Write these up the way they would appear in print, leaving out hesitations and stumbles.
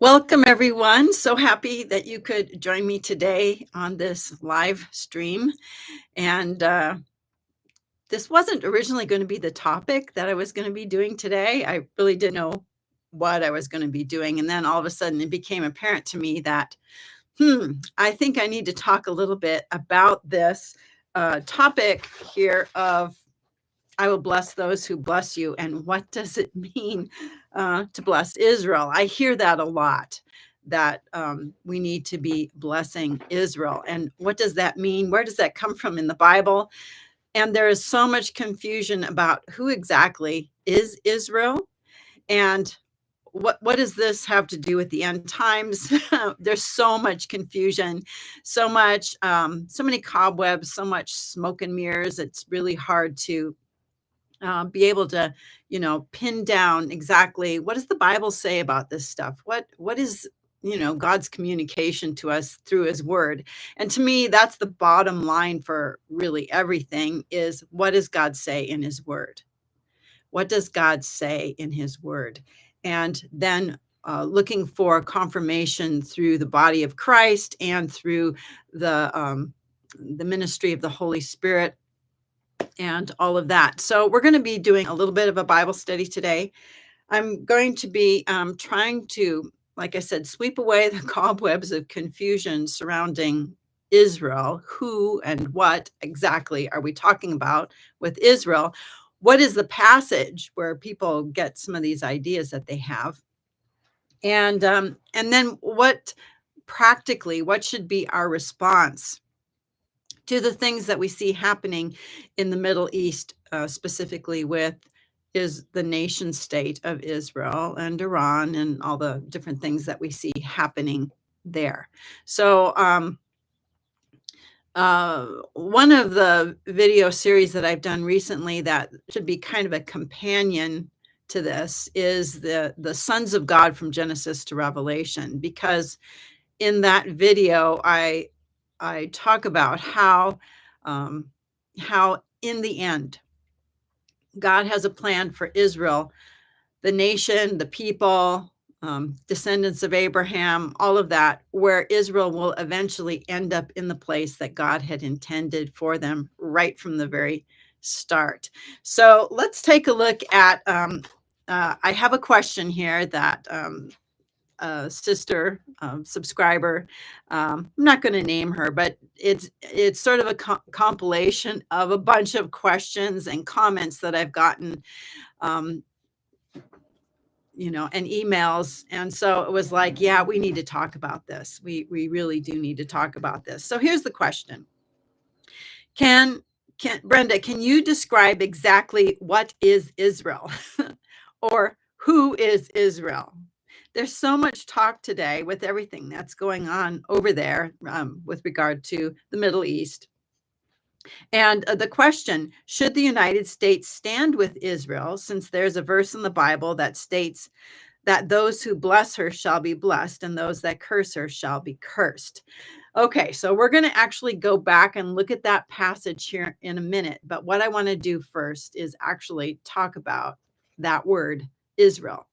Welcome, everyone. So happy that you could join me today on this live stream. And this wasn't originally going to be the topic that I was going to be doing today. I really didn't know what I was going to be doing. And then all of a sudden, it became apparent to me that, I think I need to talk a little bit about this topic here of I will bless those who bless you. And what does it mean to bless Israel? I hear that a lot, that we need to be blessing Israel. And what does that mean? Where does that come from in the Bible? And there is so much confusion about who exactly is Israel and what does this have to do with the end times? There's so much confusion, so many cobwebs, so much smoke and mirrors. It's really hard to be able to, pin down exactly what does the Bible say about this stuff? What is, God's communication to us through his word? And to me, that's the bottom line for really everything is what does God say in his word? What does God say in his word? And then looking for confirmation through the body of Christ and through the ministry of the Holy Spirit and all of that. So we're going to be doing a little bit of a Bible study today. I'm going to be trying to, like I said, sweep away the cobwebs of confusion surrounding Israel. Who and what exactly are we talking about with Israel? What is the passage where people get some of these ideas that they have? And then what practically, what should be our response to the things that we see happening in the Middle East, specifically with is the nation state of Israel and Iran and all the different things that we see happening there. So, one of the video series that I've done recently that should be kind of a companion to this is the sons of God from Genesis to Revelation, because in that video I talk about um, how in the end God has a plan for Israel, the nation, the people, descendants of Abraham, all of that, where Israel will eventually end up in the place that God had intended for them right from the very start. So let's take a look at. I have a question here that sister subscriber. I'm not going to name her, but it's sort of a compilation of a bunch of questions and comments that I've gotten, um, and emails. And so it was like, yeah, we need to talk about this. We really do need to talk about this. So here's the question: Can can Brenda, can you describe exactly what is Israel, or who is Israel? There's so much talk today with everything that's going on over there with regard to the Middle East. And the question, should the United States stand with Israel, since there's a verse in the Bible that states that those who bless her shall be blessed and those that curse her shall be cursed? Okay, so we're going to actually go back and look at that passage here in a minute. But what I want to do first is actually talk about that word, Israel,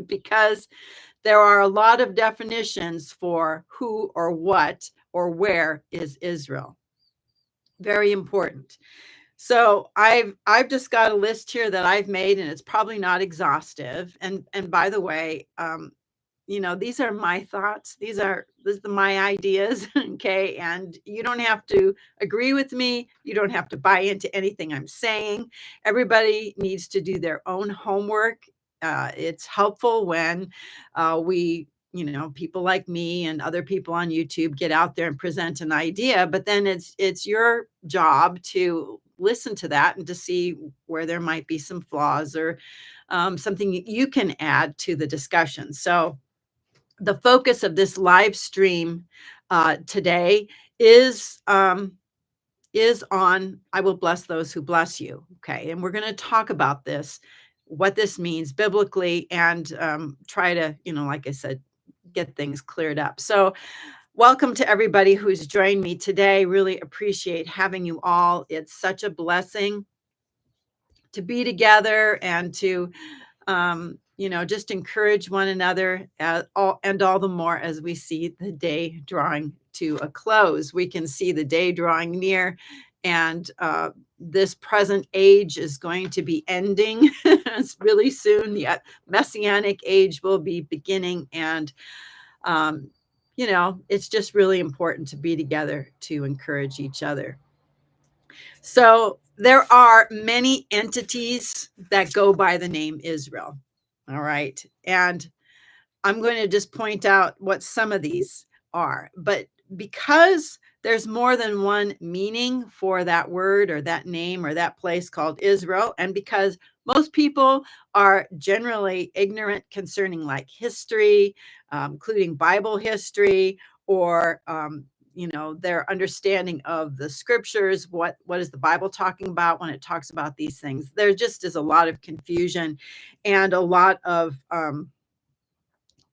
because there are a lot of definitions for who or what or where is Israel. Very important. So I've just got a list here that I've made, and it's probably not exhaustive. And by the way, these are my thoughts. These are my ideas. Okay. And you don't have to agree with me. You don't have to buy into anything I'm saying. Everybody needs to do their own homework. It's helpful when people like me and other people on YouTube get out there and present an idea, but then it's your job to listen to that and to see where there might be some flaws or something you can add to the discussion. So the focus of this live stream today is on I will bless those who bless you. Okay, and we're going to talk about this, what this means biblically, and try to, like I said, get things cleared up. So welcome to everybody who's joined me today. Really appreciate having you all. It's such a blessing to be together and to just encourage one another, all the more as we see the day drawing to a close. We can see the day drawing near, and this present age is going to be ending. It's really soon. The messianic age will be beginning, and it's just really important to be together to encourage each other. So there are many entities that go by the name Israel. All right. And I'm going to just point out what some of these are. But because there's more than one meaning for that word or that name or that place called Israel, and because most people are generally ignorant concerning like history, including Bible history, or their understanding of the scriptures, what is the Bible talking about when it talks about these things? There just is a lot of confusion and a lot of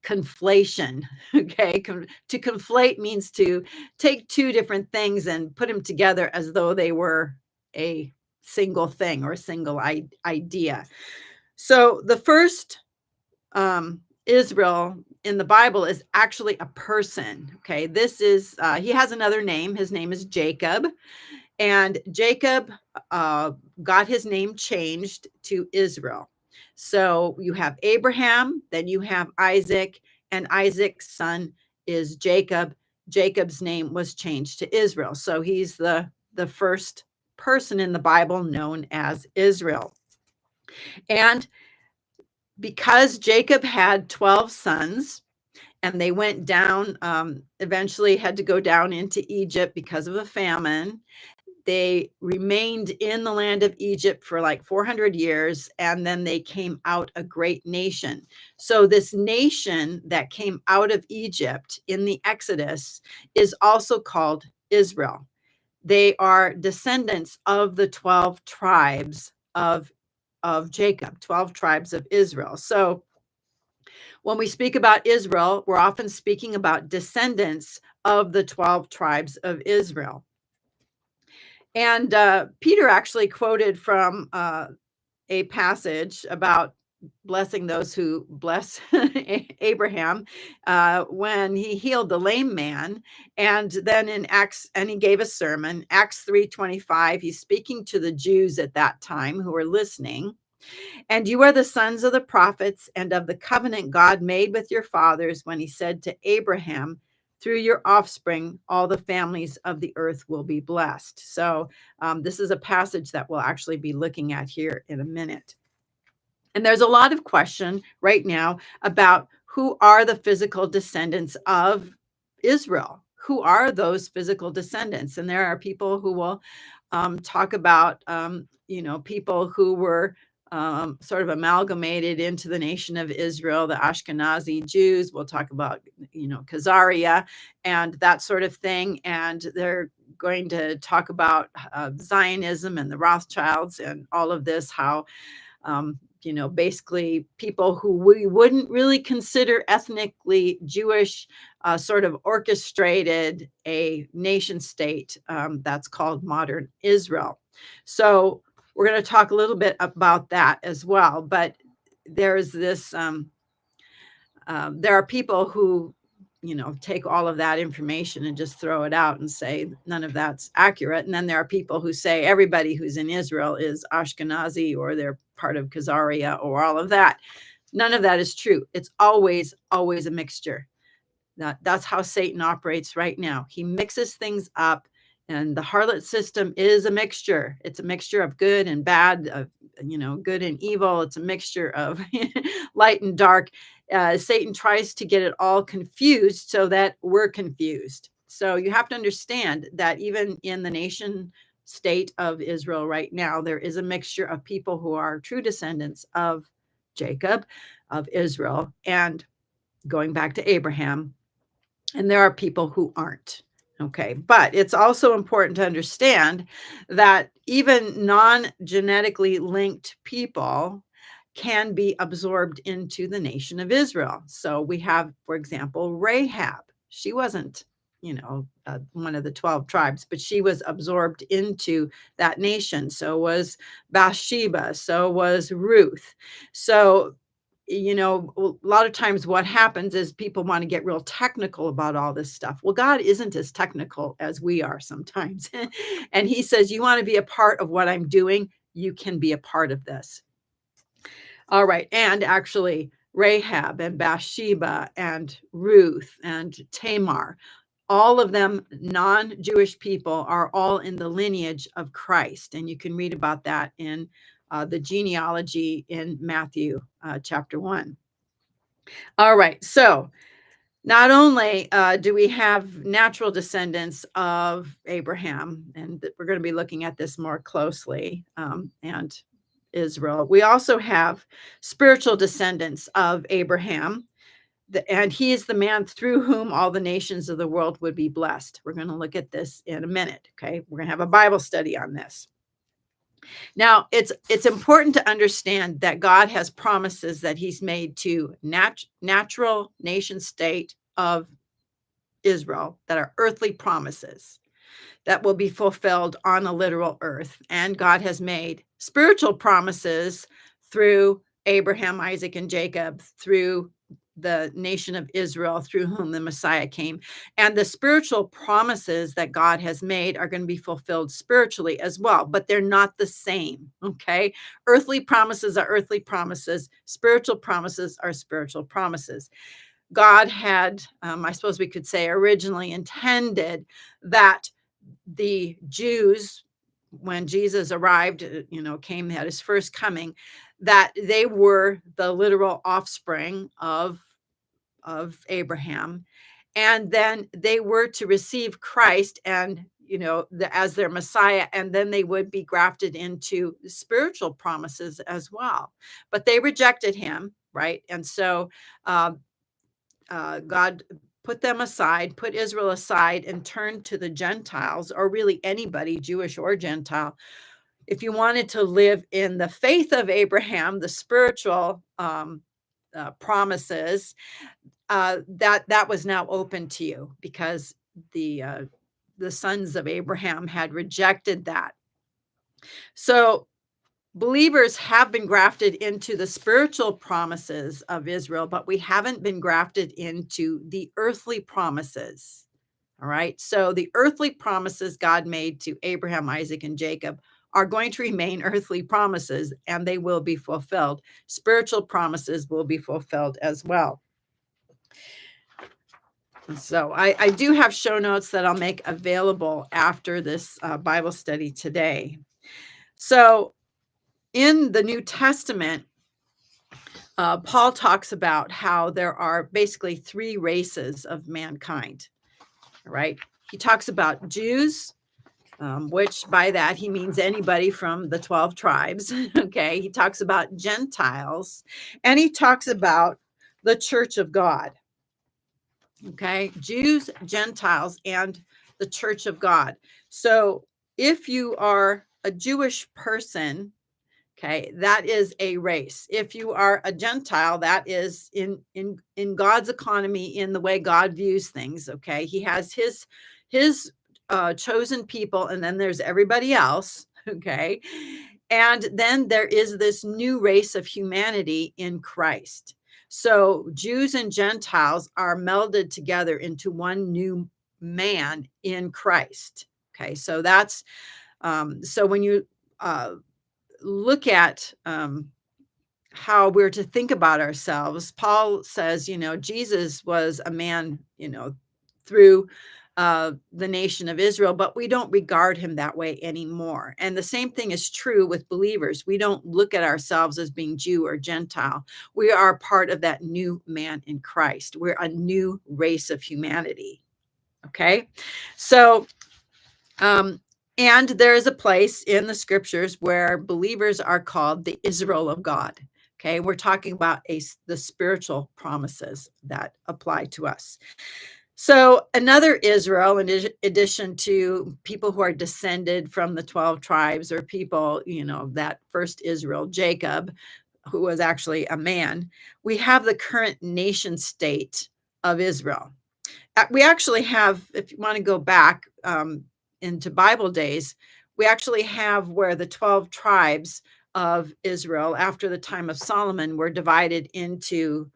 conflation. Okay. To conflate means to take two different things and put them together as though they were a single thing or a single idea. So the first Israel in the Bible is actually a person. Okay. This is, he has another name. His name is Jacob. And Jacob got his name changed to Israel. So you have Abraham, then you have Isaac, and Isaac's son is Jacob. Jacob's name was changed to Israel. So he's the first person in the Bible known as Israel. And because Jacob had 12 sons, and they went down, eventually had to go down into Egypt because of a famine. They remained in the land of Egypt for like 400 years, and then they came out a great nation. So this nation that came out of Egypt in the Exodus is also called Israel. They are descendants of the 12 tribes of Jacob, 12 tribes of Israel. So when we speak about Israel, we're often speaking about descendants of the 12 tribes of Israel. And Peter actually quoted from a passage about blessing those who bless Abraham when he healed the lame man. And then in Acts, and he gave a sermon, Acts 3:25, he's speaking to the Jews at that time who were listening. And you are the sons of the prophets and of the covenant God made with your fathers when he said to Abraham, through your offspring, all the families of the earth will be blessed. So this is a passage that we'll actually be looking at here in a minute. And there's a lot of question right now about who are the physical descendants of Israel. Who are those physical descendants? And there are people who will talk about, people who were sort of amalgamated into the nation of Israel, the Ashkenazi Jews. We'll talk about, Khazaria and that sort of thing. And they're going to talk about Zionism and the Rothschilds and all of this, how basically people who we wouldn't really consider ethnically Jewish sort of orchestrated a nation state that's called modern Israel. So we're going to talk a little bit about that as well. But there's this, there are people who, take all of that information and just throw it out and say none of that's accurate. And then there are people who say everybody who's in Israel is Ashkenazi or they're part of Khazaria or all of that. None of that is true. It's always, always a mixture. That's how Satan operates right now. He mixes things up, and the harlot system is a mixture. It's a mixture of good and bad, of good and evil. It's a mixture of light and dark. Satan tries to get it all confused so that we're confused. So you have to understand that even in the nation state of Israel right now, there is a mixture of people who are true descendants of Jacob, of Israel, and going back to Abraham. And there are people who aren't. Okay. But it's also important to understand that even non-genetically linked people can be absorbed into the nation of Israel. So we have, for example, Rahab. She wasn't, one of the 12 tribes, but she was absorbed into that nation. So was Bathsheba. So was Ruth. So a lot of times what happens is people want to get real technical about all this stuff. Well, God isn't as technical as we are sometimes. And he says, you want to be a part of what I'm doing, you can be a part of this. All right. And actually, Rahab and Bathsheba and Ruth and Tamar, all of them non-Jewish people, are all in the lineage of Christ. And you can read about that in the genealogy in Matthew chapter 1. All right. So not only do we have natural descendants of Abraham, and we're going to be looking at this more closely, and Israel, we also have spiritual descendants of Abraham, and he is the man through whom all the nations of the world would be blessed. We're going to look at this in a minute. Okay. We're going to have a Bible study on this. Now, it's important to understand that God has promises that he's made to natural nation state of Israel that are earthly promises that will be fulfilled on a literal earth. And God has made spiritual promises through Abraham, Isaac, and Jacob, through the nation of Israel, through whom the Messiah came. And the spiritual promises that God has made are going to be fulfilled spiritually as well, but they're not the same. Okay. Earthly promises are earthly promises, spiritual promises are spiritual promises. God had, I suppose we could say, originally intended that the Jews, when Jesus arrived, came at his first coming, that they were the literal offspring of Abraham, and then they were to receive Christ and as their Messiah, and then they would be grafted into spiritual promises as well. But they rejected him, right? And so God put them aside, put Israel aside, and turned to the Gentiles, or really anybody, Jewish or Gentile. If you wanted to live in the faith of Abraham, the spiritual promises, that was now open to you, because the sons of Abraham had rejected that. So believers have been grafted into the spiritual promises of Israel, but we haven't been grafted into the earthly promises. All right. So the earthly promises God made to Abraham, Isaac, and Jacob are going to remain earthly promises, and they will be fulfilled. Spiritual promises will be fulfilled as well. So I do have show notes that I'll make available after this Bible study today. So in the New Testament, Paul talks about how there are basically three races of mankind, right? He talks about Jews, which by that he means anybody from the 12 tribes, okay? He talks about Gentiles, and he talks about the church of God, okay? Jews, Gentiles, and the church of God. So if you are a Jewish person, okay, that is a race. If you are a Gentile, that is in God's economy, in the way God views things. Okay, he has his chosen people, and then there's everybody else. Okay, and then there is this new race of humanity in Christ. So Jews and Gentiles are melded together into one new man in Christ. Okay, so that's so when you look at how we're to think about ourselves, Paul says, Jesus was a man, through the nation of Israel, but we don't regard him that way anymore. And the same thing is true with believers. We don't look at ourselves as being Jew or Gentile. We are part of that new man in Christ. We're a new race of humanity. Okay. So, and there is a place in the scriptures where believers are called the Israel of God. Okay, we're talking about the spiritual promises that apply to us. So another Israel, in addition to people who are descended from the 12 tribes, or people, that first Israel, Jacob, who was actually a man, we have the current nation state of Israel. We actually have, if you want to go back into Bible days, we actually have where the 12 tribes of Israel after the time of Solomon were divided into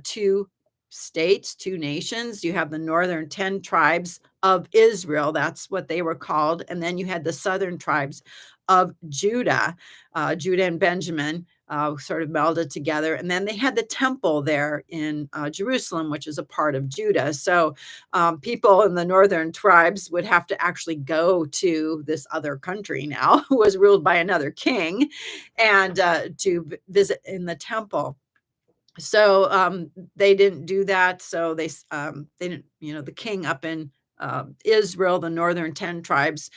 two states, two nations. You have the northern 10 tribes of Israel, that's what they were called. And then you had the southern tribes of Judah, Judah and Benjamin. Sort of melded together. And then they had the temple there in Jerusalem, which is a part of Judah. So people in the northern tribes would have to actually go to this other country now, who was ruled by another king, and to visit in the temple. So they didn't do that. So they didn't, the king up in Israel, the northern 10 tribes,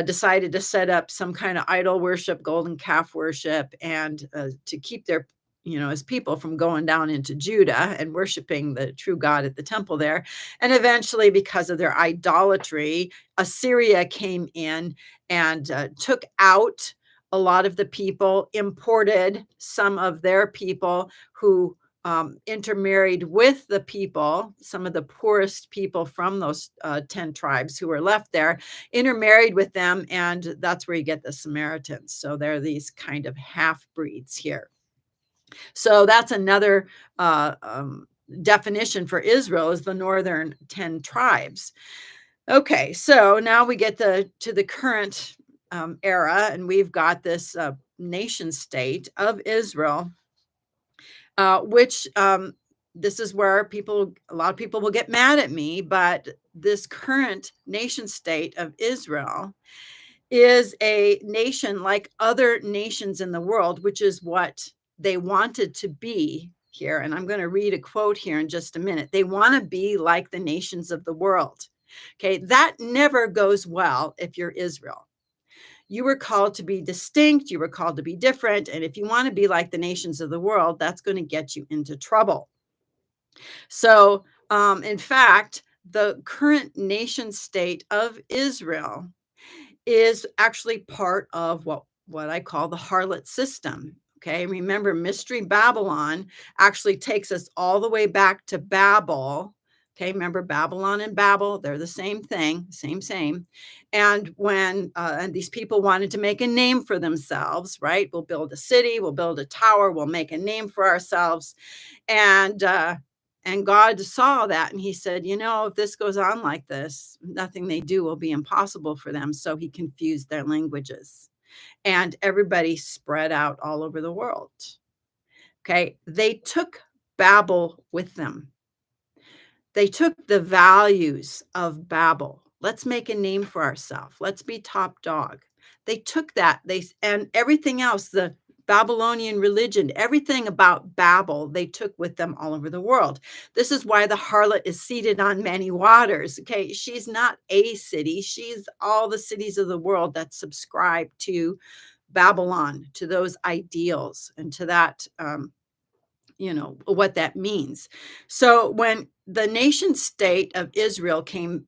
decided to set up some kind of idol worship, golden calf worship, and to keep their, his people from going down into Judah and worshiping the true God at the temple there. And eventually, because of their idolatry, Assyria came in and took out a lot of the people, imported some of their people who intermarried with the people, some of the poorest people from those 10 tribes who were left there, intermarried with them. And that's where you get the Samaritans. So they're these kind of half breeds here. So that's another definition for Israel, is the northern 10 tribes. Okay, so now we get to the current era, and we've got this nation state of Israel, which this is where a lot of people will get mad at me, but this current nation state of Israel is a nation like other nations in the world, which is what they wanted to be here. And I'm going to read a quote here in just a minute. They want to be like the nations of the world. Okay, that never goes well if you're Israel. You were called to be distinct, you were called to be different. And if you want to be like the nations of the world, that's going to get you into trouble. So, in fact, the current nation state of Israel is actually part of what I call the harlot system. Okay, remember, Mystery Babylon actually takes us all the way back to Babel. Okay, remember Babylon and Babel, they're the same thing, same. And when and these people wanted to make a name for themselves, right? We'll build a city, we'll build a tower, we'll make a name for ourselves. And God saw that, and he said, if this goes on like this, nothing they do will be impossible for them. So he confused their languages, and everybody spread out all over the world. Okay. They took Babel with them. They took the values of Babel. Let's make a name for ourselves. Let's be top dog. They took that, and everything else, the Babylonian religion, everything about Babel, they took with them all over the world. This is why the harlot is seated on many waters. Okay, she's not a city, she's all the cities of the world that subscribe to Babylon, to those ideals, and to that what that means. So when the nation state of Israel came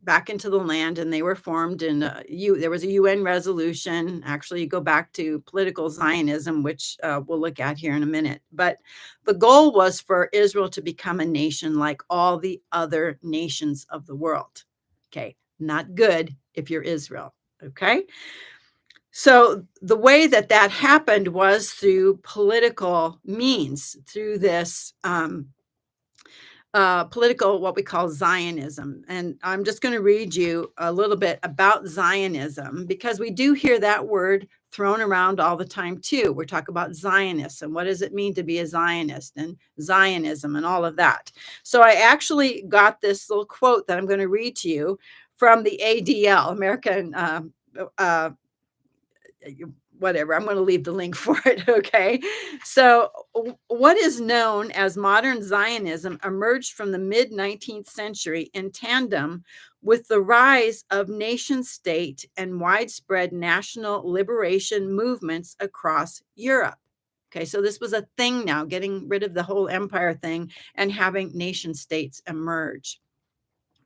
back into the land, and they were formed in there was a UN resolution. Actually, you go back to political Zionism, which we'll look at here in a minute. But the goal was for Israel to become a nation like all the other nations of the world. Okay, not good if you're Israel. Okay. So the way that happened was through political means, through this political, what we call Zionism. And I'm just going to read you a little bit about Zionism, because we do hear that word thrown around all the time too. We're talking about Zionists and what does it mean to be a Zionist, and Zionism and all of that. So I actually got this little quote that I'm going to read to you from the ADL, American whatever. I'm going to leave the link for it. Okay. So, what is known as modern Zionism emerged from the mid 19th century in tandem with the rise of nation state and widespread national liberation movements across Europe. Okay. So, this was a thing now, getting rid of the whole empire thing and having nation states emerge.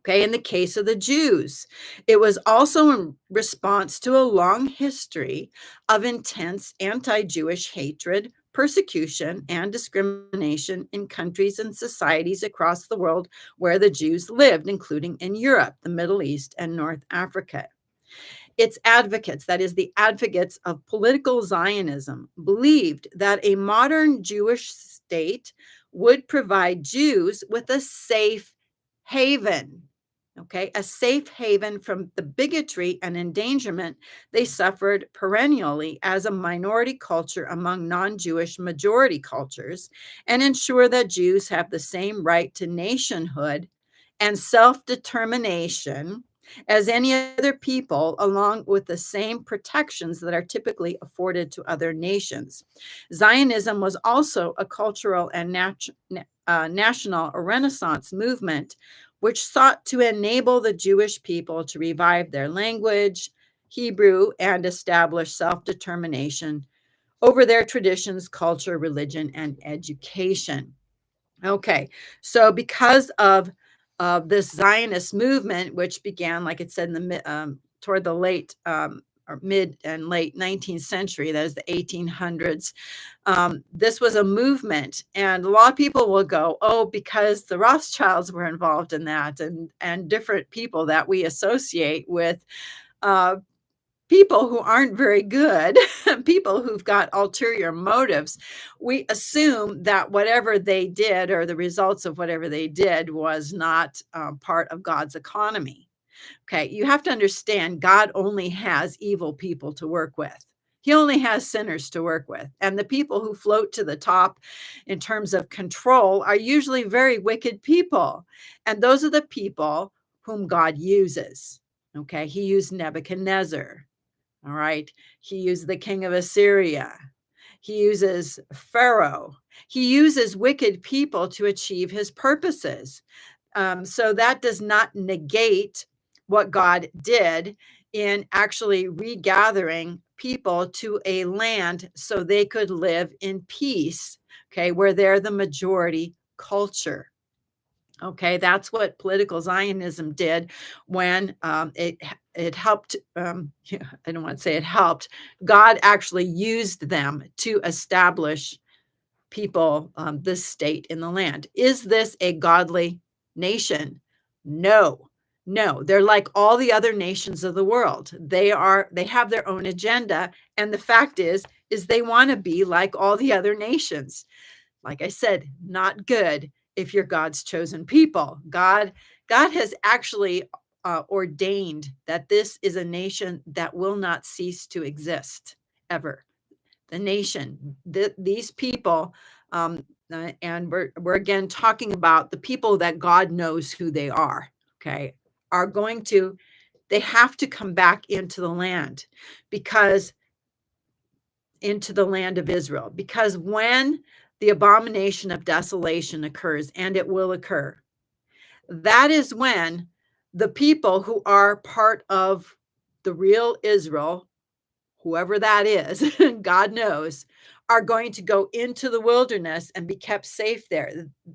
Okay, in the case of the Jews, it was also in response to a long history of intense anti-Jewish hatred, persecution, and discrimination in countries and societies across the world where the Jews lived, including in Europe, the Middle East, and North Africa. Its advocates, that is, the advocates of political Zionism, believed that a modern Jewish state would provide Jews with a safe haven. Okay, a safe haven from the bigotry and endangerment they suffered perennially as a minority culture among non Jewish majority cultures, and ensure that Jews have the same right to nationhood and self determination as any other people, along with the same protections that are typically afforded to other nations. Zionism was also a cultural and national Renaissance movement which sought to enable the Jewish people to revive their language, Hebrew, and establish self determination over their traditions, culture, religion, and education. Okay, so because of this Zionist movement, which began, like it said, in toward the late or mid and late 19th century, that is the 1800s, this was a movement, and a lot of people will go, "Oh, because the Rothschilds were involved in that," and different people that we associate with uh, people who aren't very good, people who've got ulterior motives, we assume that whatever they did or the results of whatever they did was not part of God's economy. Okay, you have to understand God only has evil people to work with. He only has sinners to work with. And the people who float to the top in terms of control are usually very wicked people. And those are the people whom God uses. Okay, he used Nebuchadnezzar. All right. He used the king of Assyria. He uses Pharaoh. He uses wicked people to achieve his purposes. So that does not negate what God did in actually regathering people to a land so they could live in peace, okay, where they're the majority culture. Okay, that's what political Zionism did when it helped. Yeah, I don't want to say it helped. God actually used them to establish people, this state in the land. Is this a godly nation? No, no. They're like all the other nations of the world. They have their own agenda, and the fact is they want to be like all the other nations. Like I said, not good if you're God's chosen people. God has actually ordained that this is a nation that will not cease to exist ever. The nation, these people, and we're again talking about the people that God knows who they are. Okay, are going to they have to come back into the land because into the land of Israel. Because when the abomination of desolation occurs, and it will occur, that is when the people who are part of the real Israel, whoever that is, God knows, are going to go into the wilderness and be kept safe there.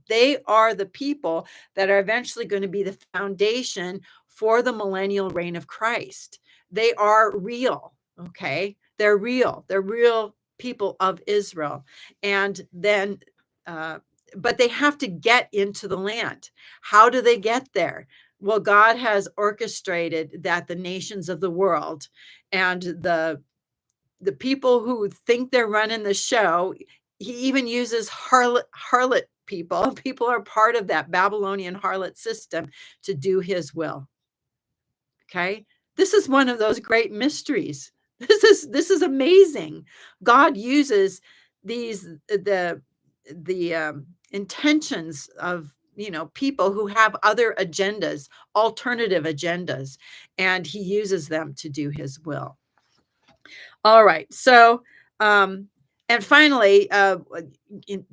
They are the people that are eventually going to be the foundation for the millennial reign of Christ. They are real, okay? They're real. They're real people of Israel. And then, but they have to get into the land. How do they get there? Well, God has orchestrated that the nations of the world and the people who think they're running the show, he even uses harlot people. People are part of that Babylonian harlot system to do his will. Okay? This is one of those great mysteries. This is amazing. God uses these the intentions of people who have other agendas, alternative agendas, and he uses them to do his will. All right. So, and finally, in,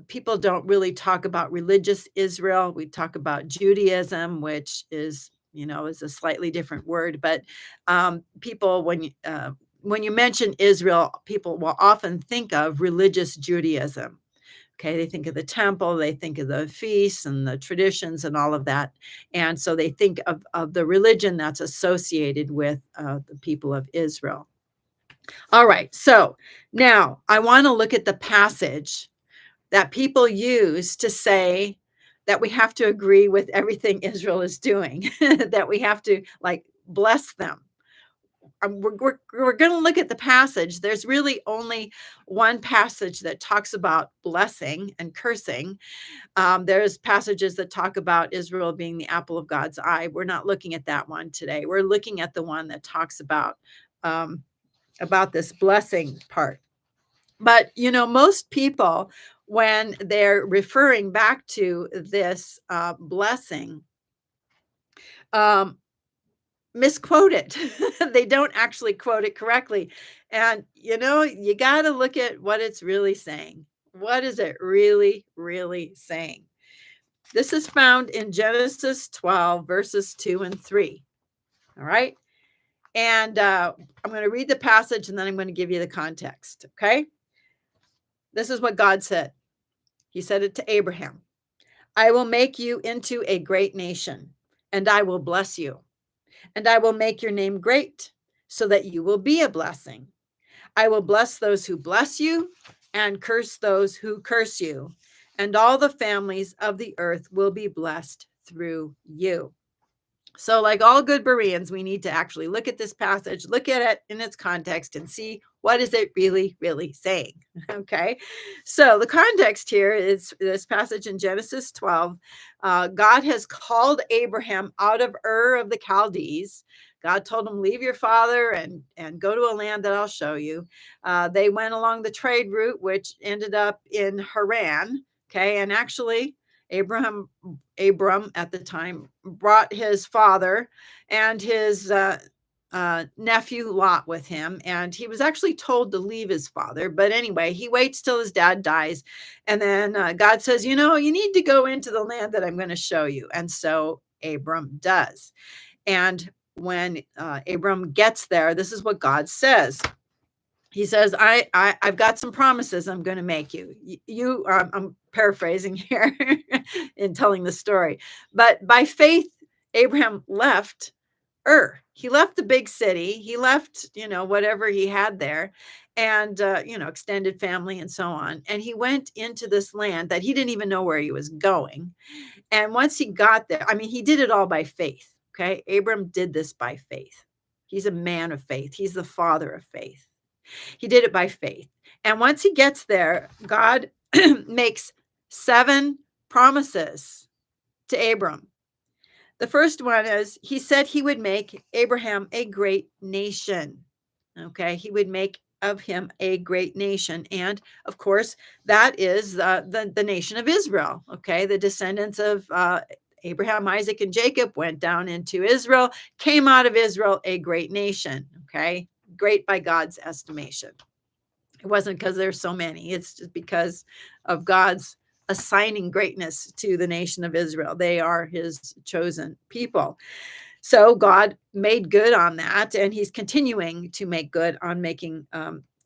people don't really talk about religious Israel. We talk about Judaism, which is a slightly different word. But people, when you mention Israel, people will often think of religious Judaism. Okay, they think of the temple, they think of the feasts and the traditions and all of that. And so they think of the religion that's associated with the people of Israel. All right. So now I want to look at the passage that people use to say that we have to agree with everything Israel is doing, that we have to like bless them. we're going to look at the passage. There's really only one passage that talks about blessing and cursing. There's passages that talk about Israel being the apple of God's eye. We're not looking at that one today. We're looking at the one that talks um, about this blessing part. But most people, when they're referring back to this blessing, um, misquote it. They don't actually quote it correctly. And you got to look at what it's really saying. What is it really, really saying? This is found in Genesis 12, verses 2 and 3. All right. And I'm going to read the passage and then I'm going to give you the context. Okay. This is what God said. He said it to Abraham. I will make you into a great nation, and I will bless you, and I will make your name great, so that you will be a blessing. I will bless those who bless you, and curse those who curse you, and all the families of the earth will be blessed through you. So, like all good Bereans, we need to actually look at this passage, look at it in its context, and see what is it really, really saying. Okay. So the context here is this passage in Genesis 12. God has called Abraham out of Ur of the Chaldees. God told him, leave your father and go to a land that I'll show you. They went along the trade route, which ended up in Haran. Okay. And actually, Abram at the time brought his father and his nephew Lot with him, and he was actually told to leave his father. But anyway, he waits till his dad dies, and then God says, you need to go into the land that I'm going to show you. And so Abram does. And when Abram gets there, this is what God says. He says, I've got some promises I'm going to make you. I'm paraphrasing here in telling the story. But by faith, Abraham left Ur. He left the big city. He left, whatever he had there and, extended family and so on. And he went into this land that he didn't even know where he was going. And once he got there, I mean, he did it all by faith. Okay. Abram did this by faith. He's a man of faith. He's the father of faith. He did it by faith. And once he gets there, God makes 7 promises to Abram. The first one is he said he would make Abraham a great nation. Okay, he would make of him a great nation. And of course, that is the nation of Israel. Okay, the descendants of Abraham, Isaac, and Jacob went down into Israel, came out of Israel a great nation. Okay, great by God's estimation. It wasn't because there's so many. It's just because of God's assigning greatness to the nation of Israel. They are his chosen people. So God made good on that, and he's continuing to make good on making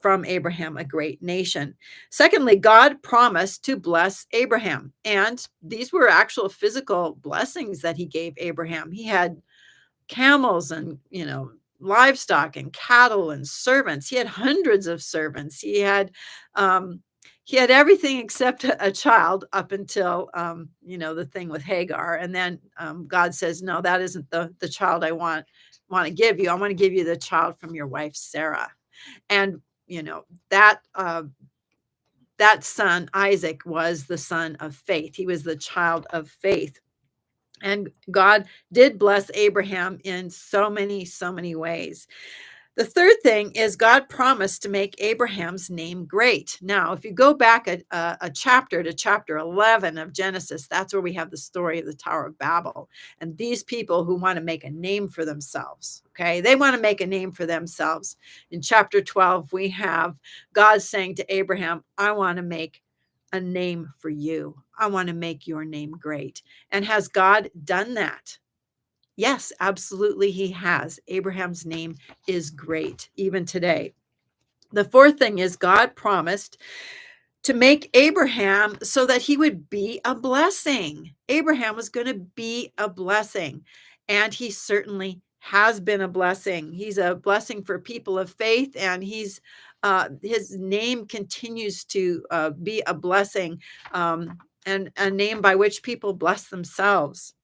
from Abraham a great nation. Secondly, God promised to bless Abraham, and these were actual physical blessings that he gave Abraham. He had camels and, livestock and cattle and servants. He had hundreds of servants. He had everything except a child up until, the thing with Hagar. And then God says, no, that isn't the child I want to give you. I want to give you the child from your wife, Sarah. And, that son, Isaac, was the son of faith. He was the child of faith. And God did bless Abraham in so many, so many ways. The third thing is God promised to make Abraham's name great. Now, if you go back a chapter to chapter 11 of Genesis, that's where we have the story of the Tower of Babel. And these people who want to make a name for themselves, okay, they want to make a name for themselves. In chapter 12, we have God saying to Abraham, I want to make a name for you. I want to make your name great. And has God done that? Yes, absolutely, he has. Abraham's name is great, even today. The fourth thing is God promised to make Abraham so that he would be a blessing. Abraham was going to be a blessing, and he certainly has been a blessing. He's a blessing for people of faith, and his name continues to be a blessing, and a name by which people bless themselves.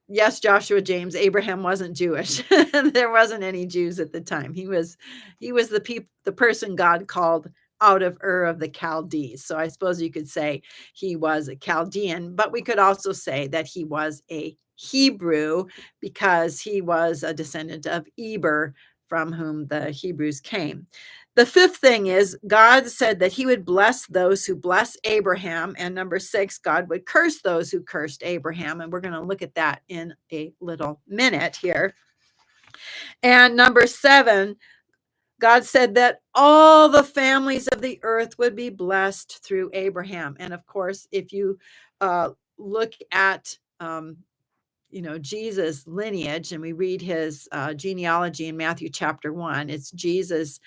Yes, Joshua James, Abraham wasn't Jewish. There wasn't any Jews at the time. He was the person God called out of Ur of the Chaldees. So I suppose you could say he was a Chaldean, but we could also say that he was a Hebrew because he was a descendant of Eber, from whom the Hebrews came. The fifth thing is God said that he would bless those who bless Abraham. And number six, God would curse those who cursed Abraham. And we're going to look at that in a little minute here. And number seven, God said that all the families of the earth would be blessed through Abraham. And of course, if you look at Jesus' lineage, and we read his genealogy in Matthew chapter 1, it's Jesus'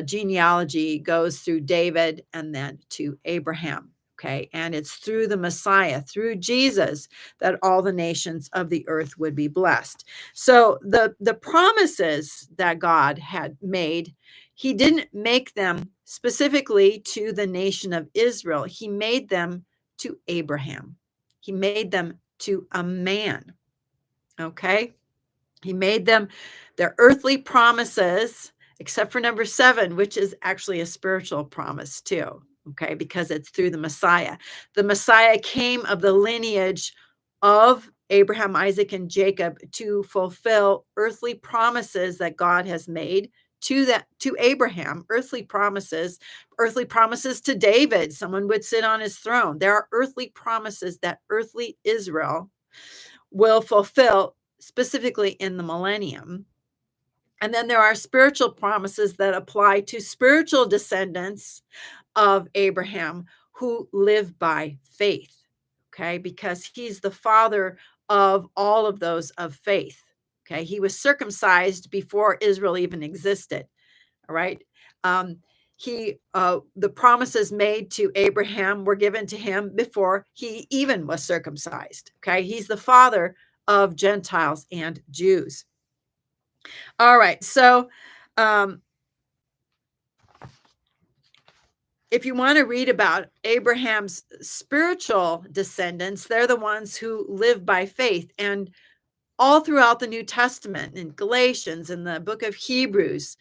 genealogy goes through David and then to Abraham. Okay. And it's through the Messiah, through Jesus, that all the nations of the earth would be blessed. So the promises that God had made, he didn't make them specifically to the nation of Israel. He made them to Abraham. He made them to a man. Okay. He made them their earthly promises, except for number seven, which is actually a spiritual promise too. Okay, because it's through the Messiah. The Messiah came of the lineage of Abraham, Isaac, and Jacob to fulfill earthly promises that God has made to Abraham, earthly promises to David. Someone would sit on his throne. There are earthly promises that earthly Israel will fulfill specifically in the millennium. And then there are spiritual promises that apply to spiritual descendants of Abraham who live by faith. Okay, because he's the father of all of those of faith. Okay, he was circumcised before Israel even existed. All right. Um, the promises made to Abraham were given to him before he even was circumcised. Okay, he's the father of Gentiles and Jews. All right, so um, if you want to read about Abraham's spiritual descendants, they're the ones who live by faith. And all throughout the New Testament, in Galatians, in the book of Hebrews,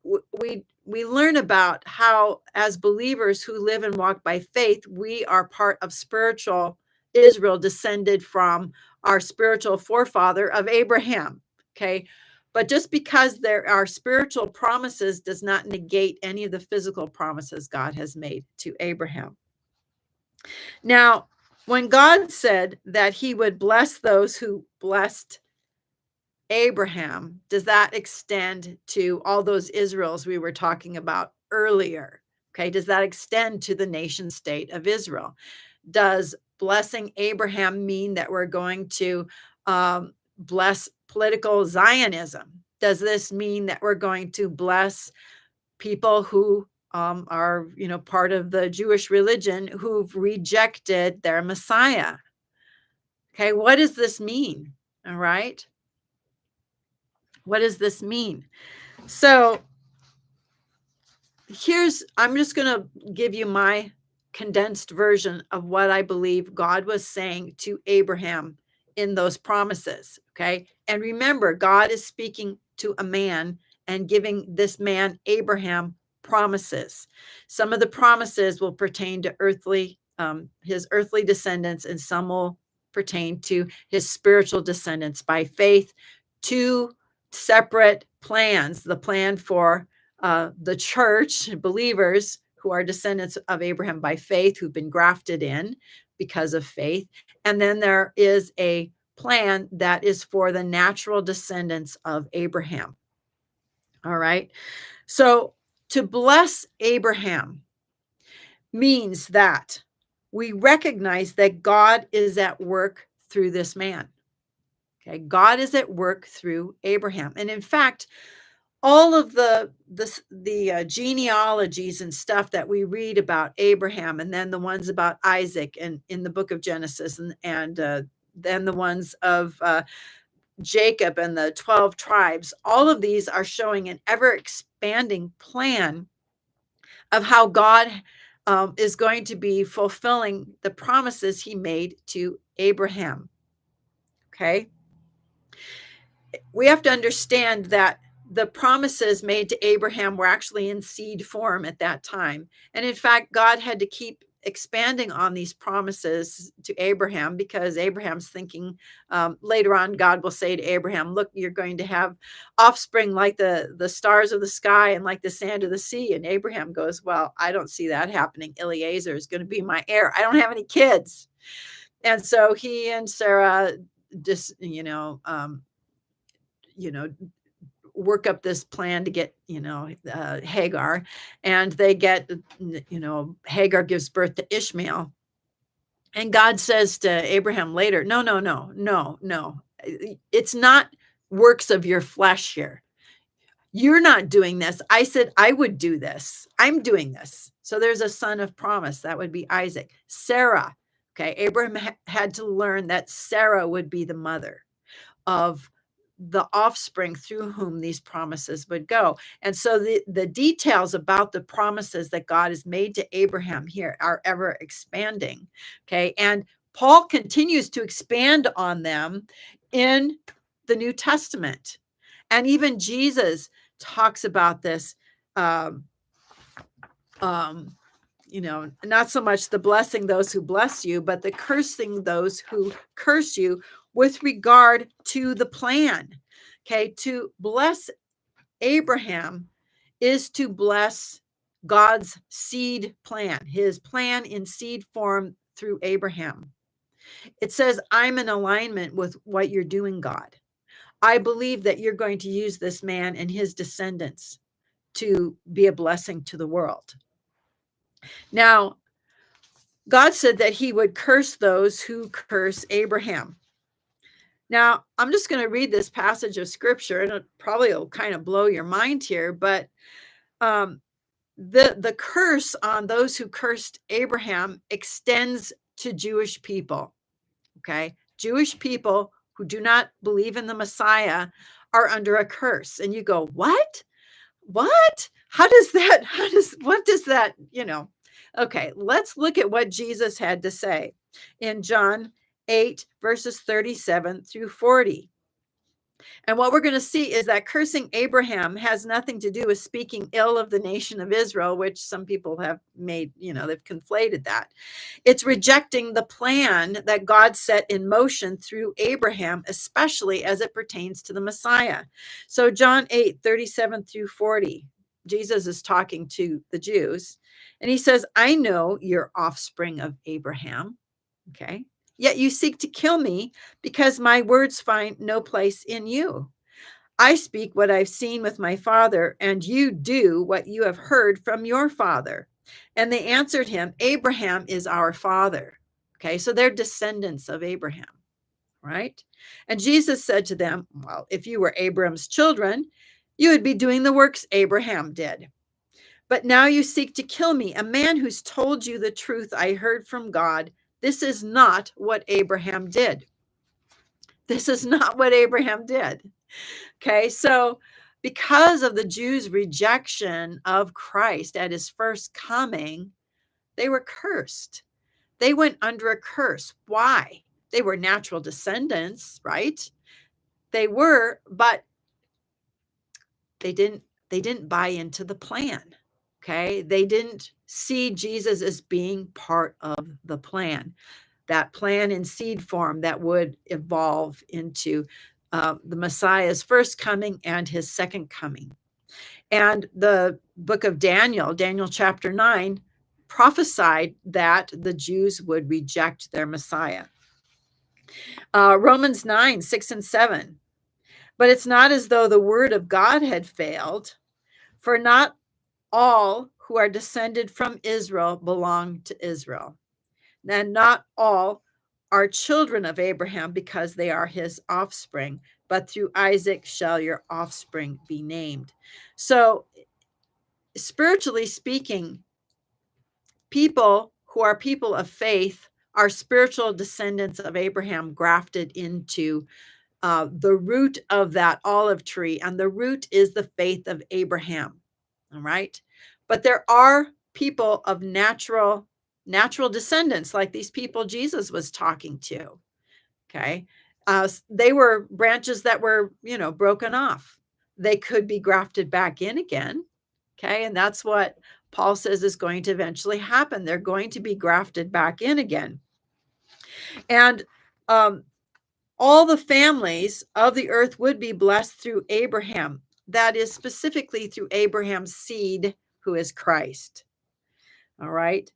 we learn about how, as believers who live and walk by faith, we are part of spiritual Israel, descended from our spiritual forefather of Abraham. Okay. But just because there are spiritual promises does not negate any of the physical promises God has made to Abraham. Now, when God said that he would bless those who blessed Abraham, does that extend to all those Israels we were talking about earlier? Okay, does that extend to the nation state of Israel? Does blessing Abraham mean that we're going to bless political Zionism? Does this mean that we're going to bless people who are, part of the Jewish religion who've rejected their Messiah? Okay, what does this mean? All right. What does this mean? So I'm just going to give you my condensed version of what I believe God was saying to Abraham in those promises. Okay. And remember, God is speaking to a man and giving this man, Abraham, promises. Some of the promises will pertain to his earthly descendants, and some will pertain to his spiritual descendants by faith. Two separate plans: the plan for the church, believers who are descendants of Abraham by faith, who've been grafted in because of faith. And then there is a plan that is for the natural descendants of Abraham. All right. So to bless Abraham means that we recognize that God is at work through this man. Okay. God is at work through Abraham. And in fact, all of the genealogies and stuff that we read about Abraham, and then the ones about Isaac and in the book of Genesis, and then the ones of Jacob and the 12 tribes, all of these are showing an ever expanding plan of how God is going to be fulfilling the promises he made to Abraham. Okay. We have to understand that the promises made to Abraham were actually in seed form at that time. And in fact, God had to keep expanding on these promises to Abraham because Abraham's thinking later on, God will say to Abraham, look, you're going to have offspring like the stars of the sky and like the sand of the sea. And Abraham goes, well, I don't see that happening. Eliezer is going to be my heir. I don't have any kids. And so he and Sarah just, you know, work up this plan to get, Hagar, and they get, Hagar gives birth to Ishmael. And God says to Abraham later, no, no, no, no, no. It's not works of your flesh here. You're not doing this. I said I would do this. I'm doing this. So there's a son of promise. That would be Isaac. Sarah. Okay. Abraham had to learn that Sarah would be the mother of the offspring through whom these promises would go. And so the details about the promises that God has made to Abraham here are ever expanding. Okay. And Paul continues to expand on them in the New Testament. And even Jesus talks about this. Um, not so much the blessing those who bless you, but the cursing those who curse you with regard to the plan. Okay, to bless Abraham is to bless God's seed plan, his plan in seed form through Abraham. It says, I'm in alignment with what you're doing, God. I believe that you're going to use this man and his descendants to be a blessing to the world. Now, God said that he would curse those who curse Abraham. Now, I'm just going to read this passage of scripture, and it probably will kind of blow your mind here, but the curse on those who cursed Abraham extends to Jewish people. Okay. Jewish people who do not believe in the Messiah are under a curse. And you go, what? What? What does that, Okay, let's look at what Jesus had to say in John 8, verses 37 through 40. And what we're going to see is that cursing Abraham has nothing to do with speaking ill of the nation of Israel, which some people have made, they've conflated that. It's rejecting the plan that God set in motion through Abraham, especially as it pertains to the Messiah. So John 8, 37 through 40, Jesus is talking to the Jews, and he says, I know you're offspring of Abraham. Okay. Yet you seek to kill me because my words find no place in you. I speak what I've seen with my father, and you do what you have heard from your father. And they answered him, Abraham is our father. Okay, so they're descendants of Abraham, right? And Jesus said to them, well, if you were Abraham's children, you would be doing the works Abraham did. But now you seek to kill me, a man who's told you the truth I heard from God. This is not what Abraham did. This is not what Abraham did. Okay, so because of the Jews' rejection of Christ at his first coming, they were cursed. They went under a curse. Why? They were natural descendants, right? They were, but they didn't buy into the plan. Okay, they didn't see Jesus as being part of the plan, that plan in seed form that would evolve into the Messiah's first coming and his second coming. And the book of Daniel, Daniel chapter 9, prophesied that the Jews would reject their Messiah. Romans 9, 6 and 7. But it's not as though the word of God had failed, for not all who are descended from Israel belong to Israel. And not all are children of Abraham because they are his offspring, but through Isaac shall your offspring be named. So, spiritually speaking, people who are people of faith are spiritual descendants of Abraham grafted into the root of that olive tree, and the root is the faith of Abraham. All right. But there are people of natural descendants, like these people Jesus was talking to. Okay. They were branches that were, broken off. They could be grafted back in again. Okay. And that's what Paul says is going to eventually happen. They're going to be grafted back in again. And um, all the families of the earth would be blessed through Abraham. That is specifically through Abraham's seed, who is Christ. All right.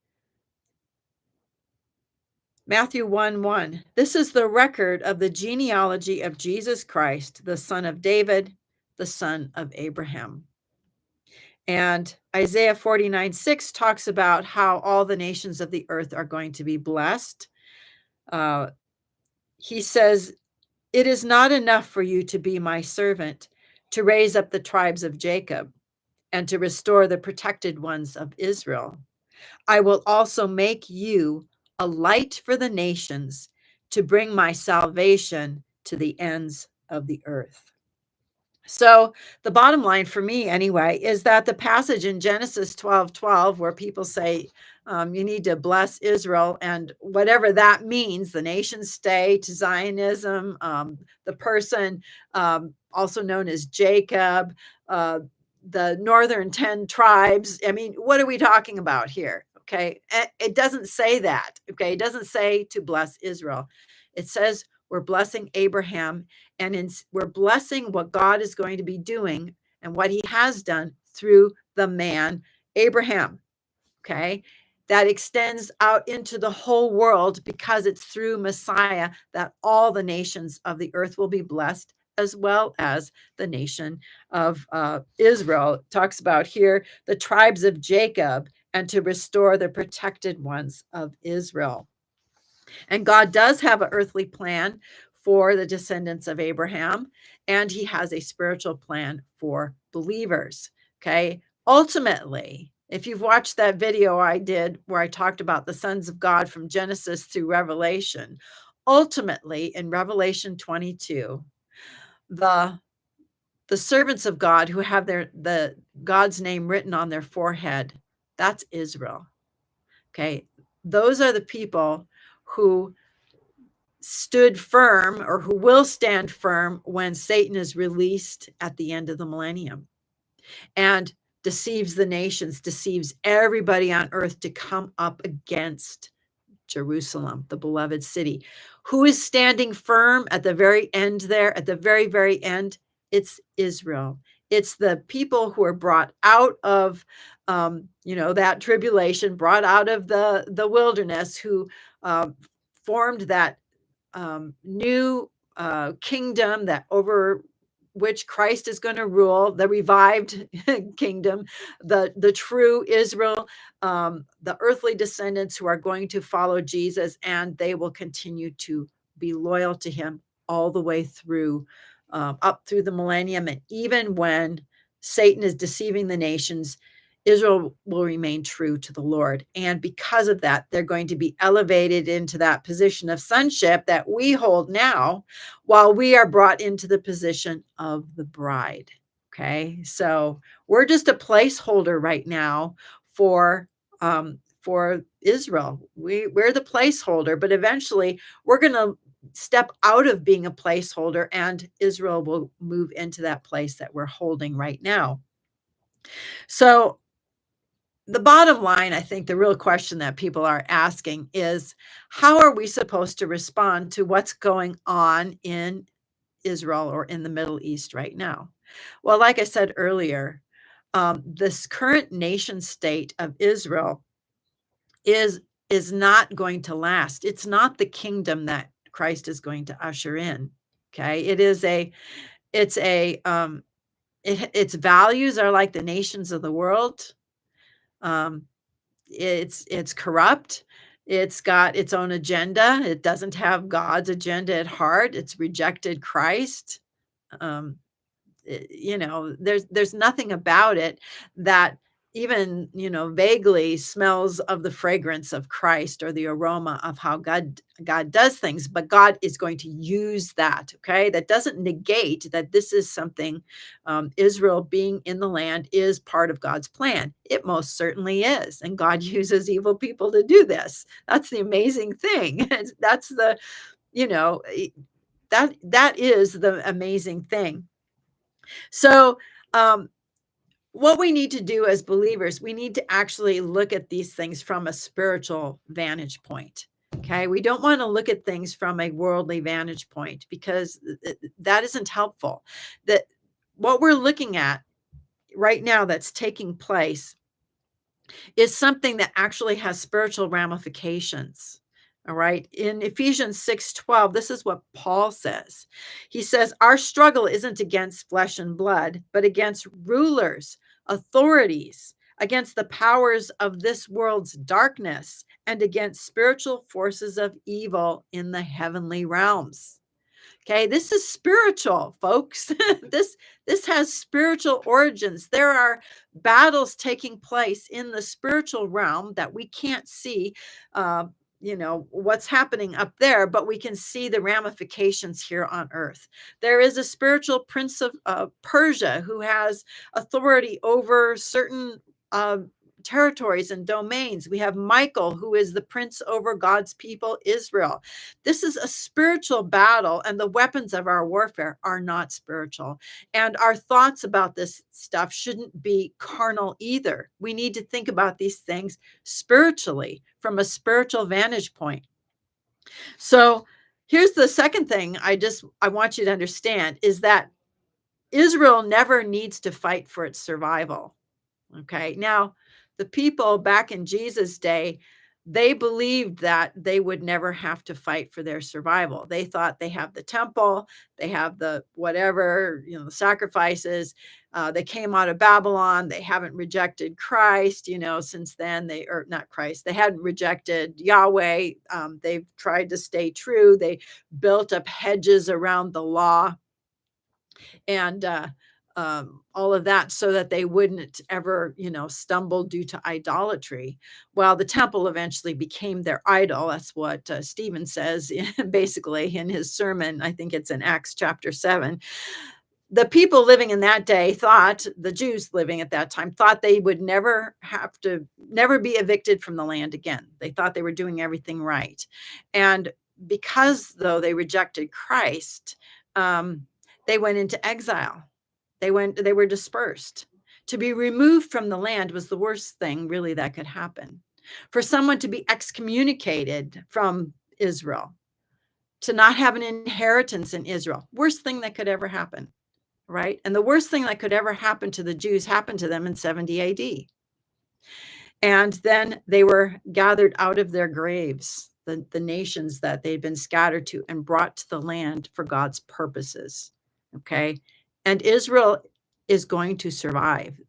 Matthew 1:1. This is the record of the genealogy of Jesus Christ, the son of David, the son of Abraham. And Isaiah 49:6 talks about how all the nations of the earth are going to be blessed. Uh, he says, "It is not enough for you to be my servant, to raise up the tribes of Jacob, and to restore the protected ones of Israel. I will also make you a light for the nations, to bring my salvation to the ends of the earth." So the bottom line for me, anyway, is that the passage in Genesis 12:12, where people say, you need to bless Israel, and whatever that means, the nation state, Zionism, the person, also known as Jacob, uh, the northern 10 tribes. I mean, what are we talking about here? Okay. It doesn't say that. Okay. It doesn't say to bless Israel. It says we're blessing Abraham, and we're blessing what God is going to be doing and what he has done through the man Abraham. Okay. That extends out into the whole world, because it's through Messiah that all the nations of the earth will be blessed, as well as the nation of Israel. It talks about here the tribes of Jacob, and to restore the protected ones of Israel. And God does have an earthly plan for the descendants of Abraham, and he has a spiritual plan for believers. Okay. Ultimately, if you've watched that video I did where I talked about the sons of God from Genesis through Revelation, ultimately in Revelation 22, the the servants of God who have the God's name written on their forehead, that's Israel. Okay. Those are the people who stood firm, or who will stand firm, when Satan is released at the end of the millennium and deceives the nations, deceives everybody on earth to come up against Jerusalem, the beloved city. Who is standing firm at the very end there, at the very, very end? It's Israel. It's the people who are brought out of, that tribulation, brought out of the wilderness, who formed that new kingdom that over which Christ is going to rule, the revived kingdom, the true Israel, the earthly descendants who are going to follow Jesus, and they will continue to be loyal to him all the way through, up through the millennium. And even when Satan is deceiving the nations, Israel will remain true to the Lord. And because of that, they're going to be elevated into that position of sonship that we hold now, while we are brought into the position of the bride. Okay. So we're just a placeholder right now for Israel. We're the placeholder, but eventually we're going to step out of being a placeholder, and Israel will move into that place that we're holding right now. So the bottom line, I think the real question that people are asking is, how are we supposed to respond to what's going on in Israel or in the Middle East right now? Well, like I said earlier, this current nation state of Israel is is not going to last. It's not the kingdom that Christ is going to usher in. Okay, it's a its values are like the nations of the world. Um, it's corrupt. It's got its own agenda. It doesn't have God's agenda at heart. It's rejected Christ. Um, there's nothing about it that even, vaguely smells of the fragrance of Christ, or the aroma of how God does things. But God is going to use that. Okay, that doesn't negate that this is something, Israel being in the land is part of God's plan. It most certainly is, and God uses evil people to do this. That's the amazing thing. That's the you know That is the amazing thing. So, um, what we need to do as believers, we need to actually look at these things from a spiritual vantage point. Okay. We don't want to look at things from a worldly vantage point because that isn't helpful. That what we're looking at right now that's taking place is something that actually has spiritual ramifications. All right. In Ephesians 6:12, this is what Paul says. He says, our struggle isn't against flesh and blood, but against rulers, authorities, against the powers of this world's darkness, and against spiritual forces of evil in the heavenly realms. Okay, this is spiritual, folks. This has spiritual origins. There are battles taking place in the spiritual realm that we can't see. Uh, what's happening up there, but we can see the ramifications here on earth. There is a spiritual prince of Persia who has authority over certain uh, territories and domains. We have Michael, who is the prince over God's people, Israel. This is a spiritual battle, and the weapons of our warfare are not spiritual. And our thoughts about this stuff shouldn't be carnal either. We need to think about these things spiritually from a spiritual vantage point. So here's the second thing I want you to understand is that Israel never needs to fight for its survival. Okay. Now, the people back in Jesus' day, they believed that they would never have to fight for their survival. They thought they have the temple, they have the whatever, the sacrifices. They came out of Babylon. They haven't rejected Christ, since then. Or not Christ, they hadn't rejected Yahweh. They've tried to stay true. They built up hedges around the law and all of that so that they wouldn't ever, stumble due to idolatry. Well, the temple eventually became their idol. That's what Stephen says basically in his sermon. I think it's in Acts chapter 7. The people living in that day the Jews living at that time thought they would never be evicted from the land again. They thought they were doing everything right. And because though they rejected Christ, they went into exile. They were dispersed. To be removed from the land was the worst thing really that could happen. For someone to be excommunicated from Israel, to not have an inheritance in Israel, worst thing that could ever happen, right? And the worst thing that could ever happen to the Jews happened to them in 70 AD. And then they were gathered out of their graves, the nations that they'd been scattered to, and brought to the land for God's purposes. Okay. And Israel is going to survive.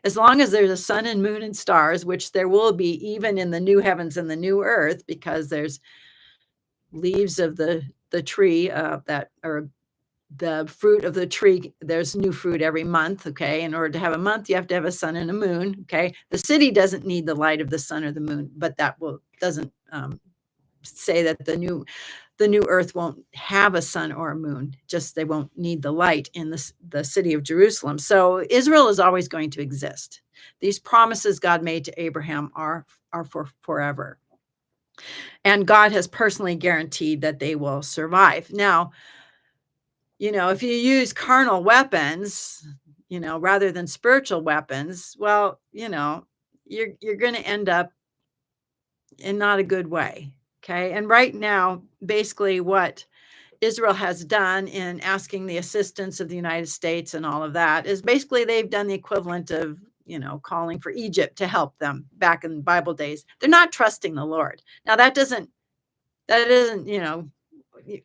As long as there's a sun and moon and stars, which there will be even in the new heavens and the new earth, because there's leaves of the tree that are the fruit of the tree. There's new fruit every month. Okay. In order to have a month, you have to have a sun and a moon. Okay. The city doesn't need the light of the sun or the moon, but that doesn't say that the new earth won't have a sun or a moon. Just they won't need the light in the city of Jerusalem. So Israel is always going to exist. These promises God made to Abraham are for forever. And God has personally guaranteed that they will survive. Now, if you use carnal weapons, rather than spiritual weapons, well, you're going to end up in not a good way. Okay. And right now, basically what Israel has done in asking the assistance of the United States and all of that is basically they've done the equivalent of, calling for Egypt to help them back in Bible days. They're not trusting the Lord. Now that isn't,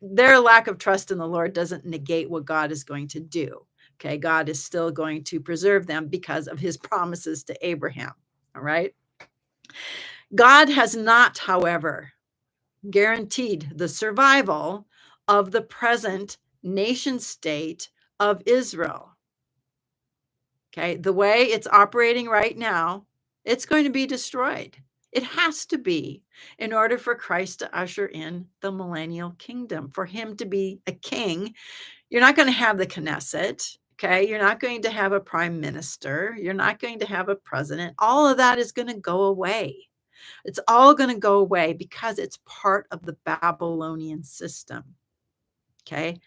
their lack of trust in the Lord doesn't negate what God is going to do. Okay. God is still going to preserve them because of his promises to Abraham. All right. God has not, however, guaranteed the survival of the present nation state of Israel. Okay. The way it's operating right now, it's going to be destroyed. It has to be in order for Christ to usher in the millennial kingdom, for him to be a king. You're not going to have the Knesset. Okay. You're not going to have a prime minister. You're not going to have a president. All of that is going to go away. It's all going to go away because it's part of the Babylonian system. Okay.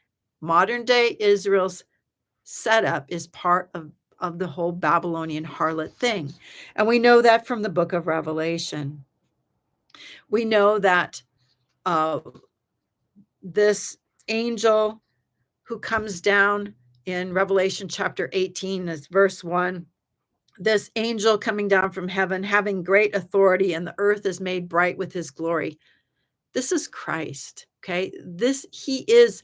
Modern day Israel's setup is part of the whole Babylonian harlot thing. And we know that from the book of Revelation. We know that uh, this angel who comes down in Revelation chapter 18, is verse 1. This angel coming down from heaven, having great authority, and the earth is made bright with his glory. This is Christ. Okay. He is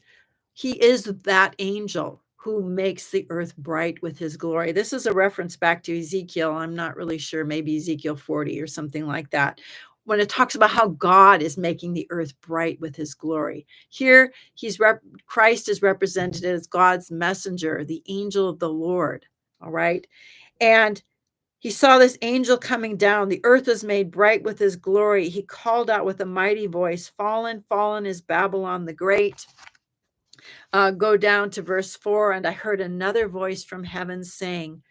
that angel who makes the earth bright with his glory. This is a reference back to Ezekiel. I'm not really sure, maybe Ezekiel 40 or something like that, when it talks about how God is making the earth bright with his glory. Here, Christ is represented as God's messenger, the angel of the Lord. All right. And he saw this angel coming down. The earth was made bright with his glory. He called out with a mighty voice, "Fallen, fallen is Babylon the Great." Go down to verse 4. And I heard another voice from heaven saying,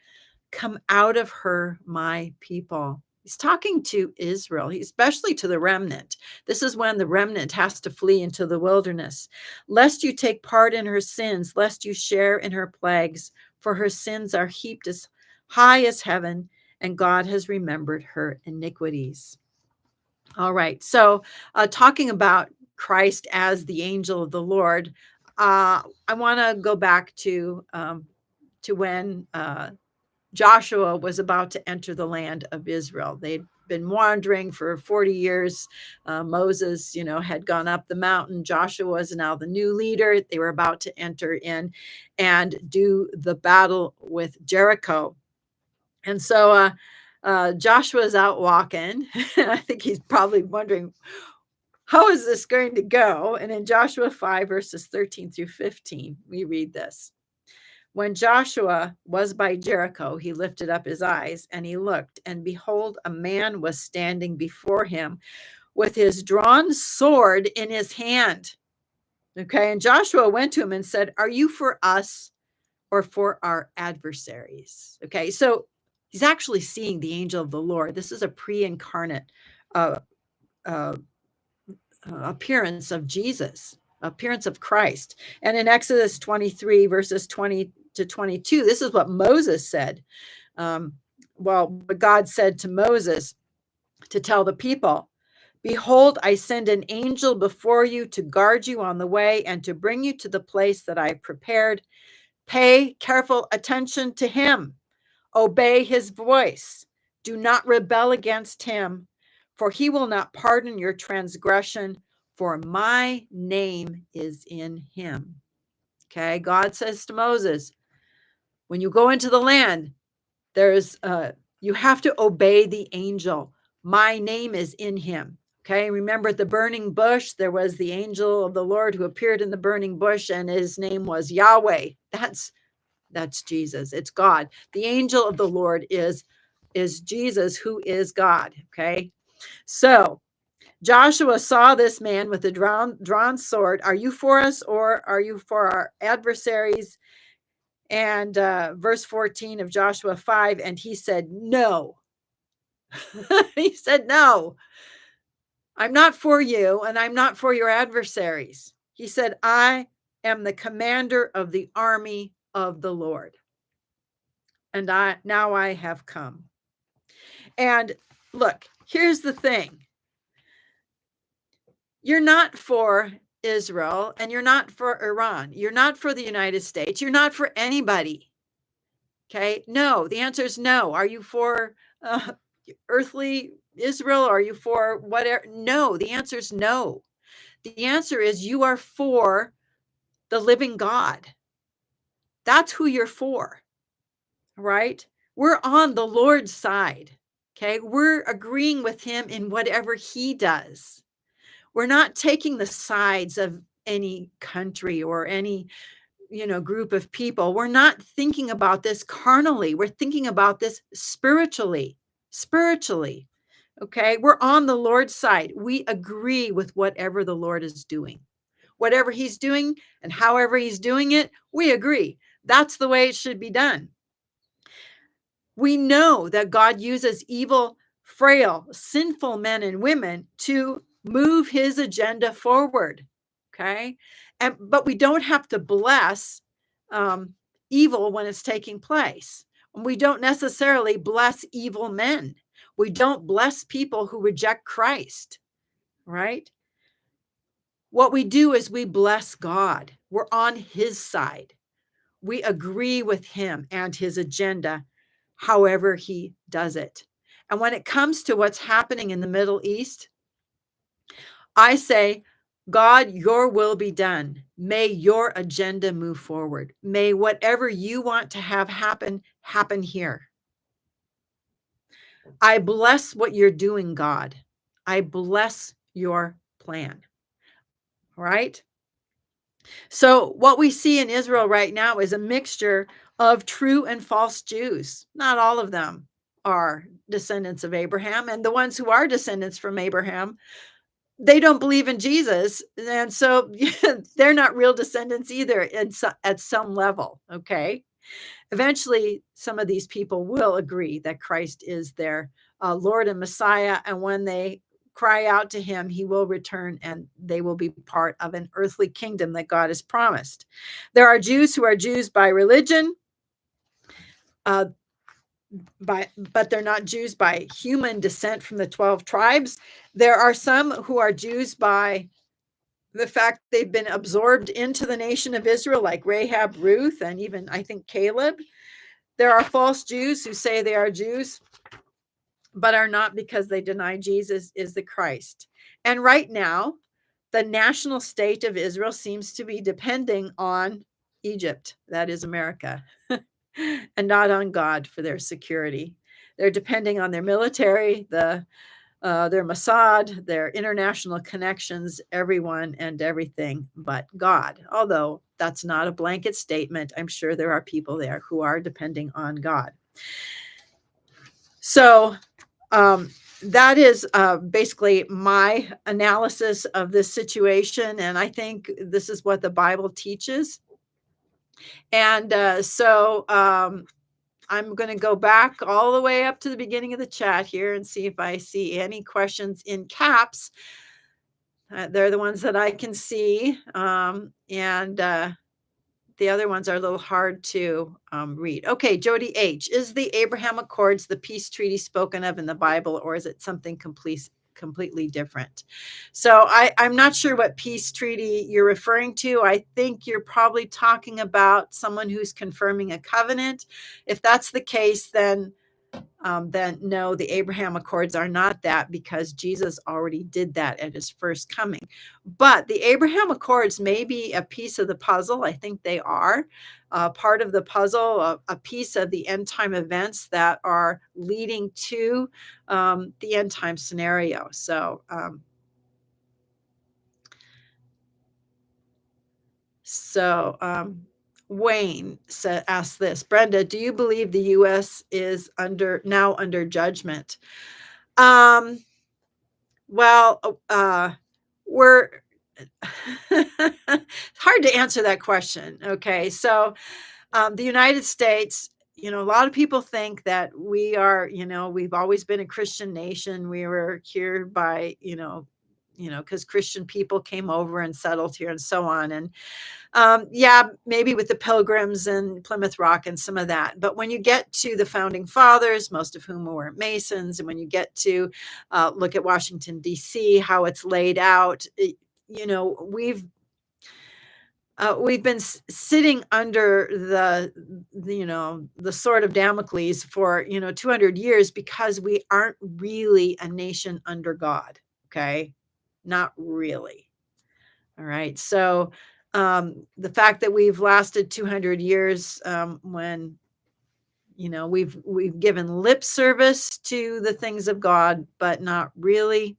"Come out of her, my people." He's talking to Israel, especially to the remnant. This is when the remnant has to flee into the wilderness. "Lest you take part in her sins, lest you share in her plagues, for her sins are heaped as high as heaven, and God has remembered her iniquities." All right. So, talking about Christ as the angel of the Lord, I want to go back to when Joshua was about to enter the land of Israel. They'd been wandering for 40 years. Moses, had gone up the mountain. Joshua was now the new leader. They were about to enter in and do the battle with Jericho. And so Joshua's out walking. I think he's probably wondering, how is this going to go? And in Joshua 5, verses 13 through 15, we read this. "When Joshua was by Jericho, he lifted up his eyes and he looked, and behold, a man was standing before him with his drawn sword in his hand." Okay. And Joshua went to him and said, "Are you for us or for our adversaries?" Okay. So he's actually seeing the angel of the Lord. This is a pre-incarnate uh, uh, appearance of Jesus, appearance of Christ. And in Exodus 23, verses 20 to 22, this is what Moses said. But God said to Moses to tell the people, "Behold, I send an angel before you to guard you on the way and to bring you to the place that I have prepared. Pay careful attention to him. Obey his voice. Do not rebel against him, for he will not pardon your transgression, for my name is in him." Okay, God says to Moses, when you go into the land, you have to obey the angel. My name is in him. Okay, remember at the burning bush, there was the angel of the Lord who appeared in the burning bush, and his name was Yahweh. That's Jesus. It's God. The angel of the Lord is Jesus, who is God. Okay. So Joshua saw this man with a drawn sword. "Are you for us or are you for our adversaries?" And verse 14 of Joshua 5, and he said, "No." He said, "No, I'm not for you and I'm not for your adversaries." He said, "I am the commander of the army of the Lord, and now I have come." And look, here's the thing. You're not for Israel and you're not for Iran. You're not for the United States. You're not for anybody. Okay. No, the answer is no. Are you for earthly Israel? Are you for whatever? No, the answer is no. The answer is you are for the living God. That's who you're for. Right? We're on the Lord's side. Okay. We're agreeing with him in whatever he does. We're not taking the sides of any country or any, group of people. We're not thinking about this carnally. We're thinking about this spiritually. Spiritually. Okay. We're on the Lord's side. We agree with whatever the Lord is doing. Whatever he's doing and however he's doing it, we agree. That's the way it should be done. We know that God uses evil frail, sinful men and women to move his agenda forward. Okay. But we don't have to bless um, evil when it's taking place. We don't necessarily bless evil men. We don't bless people who reject Christ, right? What we do is we bless God. We're on his side. We agree with him and his agenda, however he does it. And when it comes to what's happening in the Middle East, I say, God, your will be done. May your agenda move forward. May whatever you want to have happen, happen here. I bless what you're doing, God. I bless your plan. Right? So, what we see in Israel right now is a mixture of true and false Jews. Not all of them are descendants of Abraham. And the ones who are descendants from Abraham, they don't believe in Jesus. And so they're not real descendants either at some level. Okay. Eventually, some of these people will agree that Christ is their Lord and Messiah. And when they cry out to him, he will return and they will be part of an earthly kingdom that God has promised. There are Jews who are Jews by religion, uh, but they're not Jews by human descent from the 12 tribes. There are some who are Jews by the fact they've been absorbed into the nation of Israel, like Rahab, Ruth, and even I think Caleb. There are false Jews who say they are Jews, but are not because they deny Jesus is the Christ. And right now, the national state of Israel seems to be depending on Egypt, that is America, and not on God for their security. They're depending on their military, their Mossad, their international connections, everyone and everything but God. Although that's not a blanket statement, I'm sure there are people there who are depending on God. So that is basically my analysis of this situation. And I think this is what the Bible teaches. And I'm going to go back all the way up to the beginning of the chat here and see if I see any questions in caps. They're the ones that I can see. And the other ones are a little hard to read. Okay, Jody H. Is the Abraham Accords the peace treaty spoken of in the Bible, or is it something completely different? So I'm not sure what peace treaty you're referring to. I think you're probably talking about someone who's confirming a covenant. If that's the case, then no, the Abraham Accords are not that because Jesus already did that at his first coming. But the Abraham Accords may be a piece of the puzzle. I think they are part of the puzzle, a piece of the end time events that are leading to the end time scenario. Wayne asked this, Brenda, do you believe the U.S. is now under judgment? Um, well, we're it's hard to answer that question. Okay, so the United States, a lot of people think that we are, we've always been a Christian nation. We were here by, because Christian people came over and settled here and so on. And yeah, maybe with the Pilgrims and Plymouth Rock and some of that. But when you get to the founding fathers, most of whom were Masons, and when you get to look at Washington, D.C., how it's laid out, we've been sitting under the sword of Damocles for 200 years because we aren't really a nation under God. Okay, not really. All right. So the fact that we've lasted 200 years, when we've given lip service to the things of God, but not really.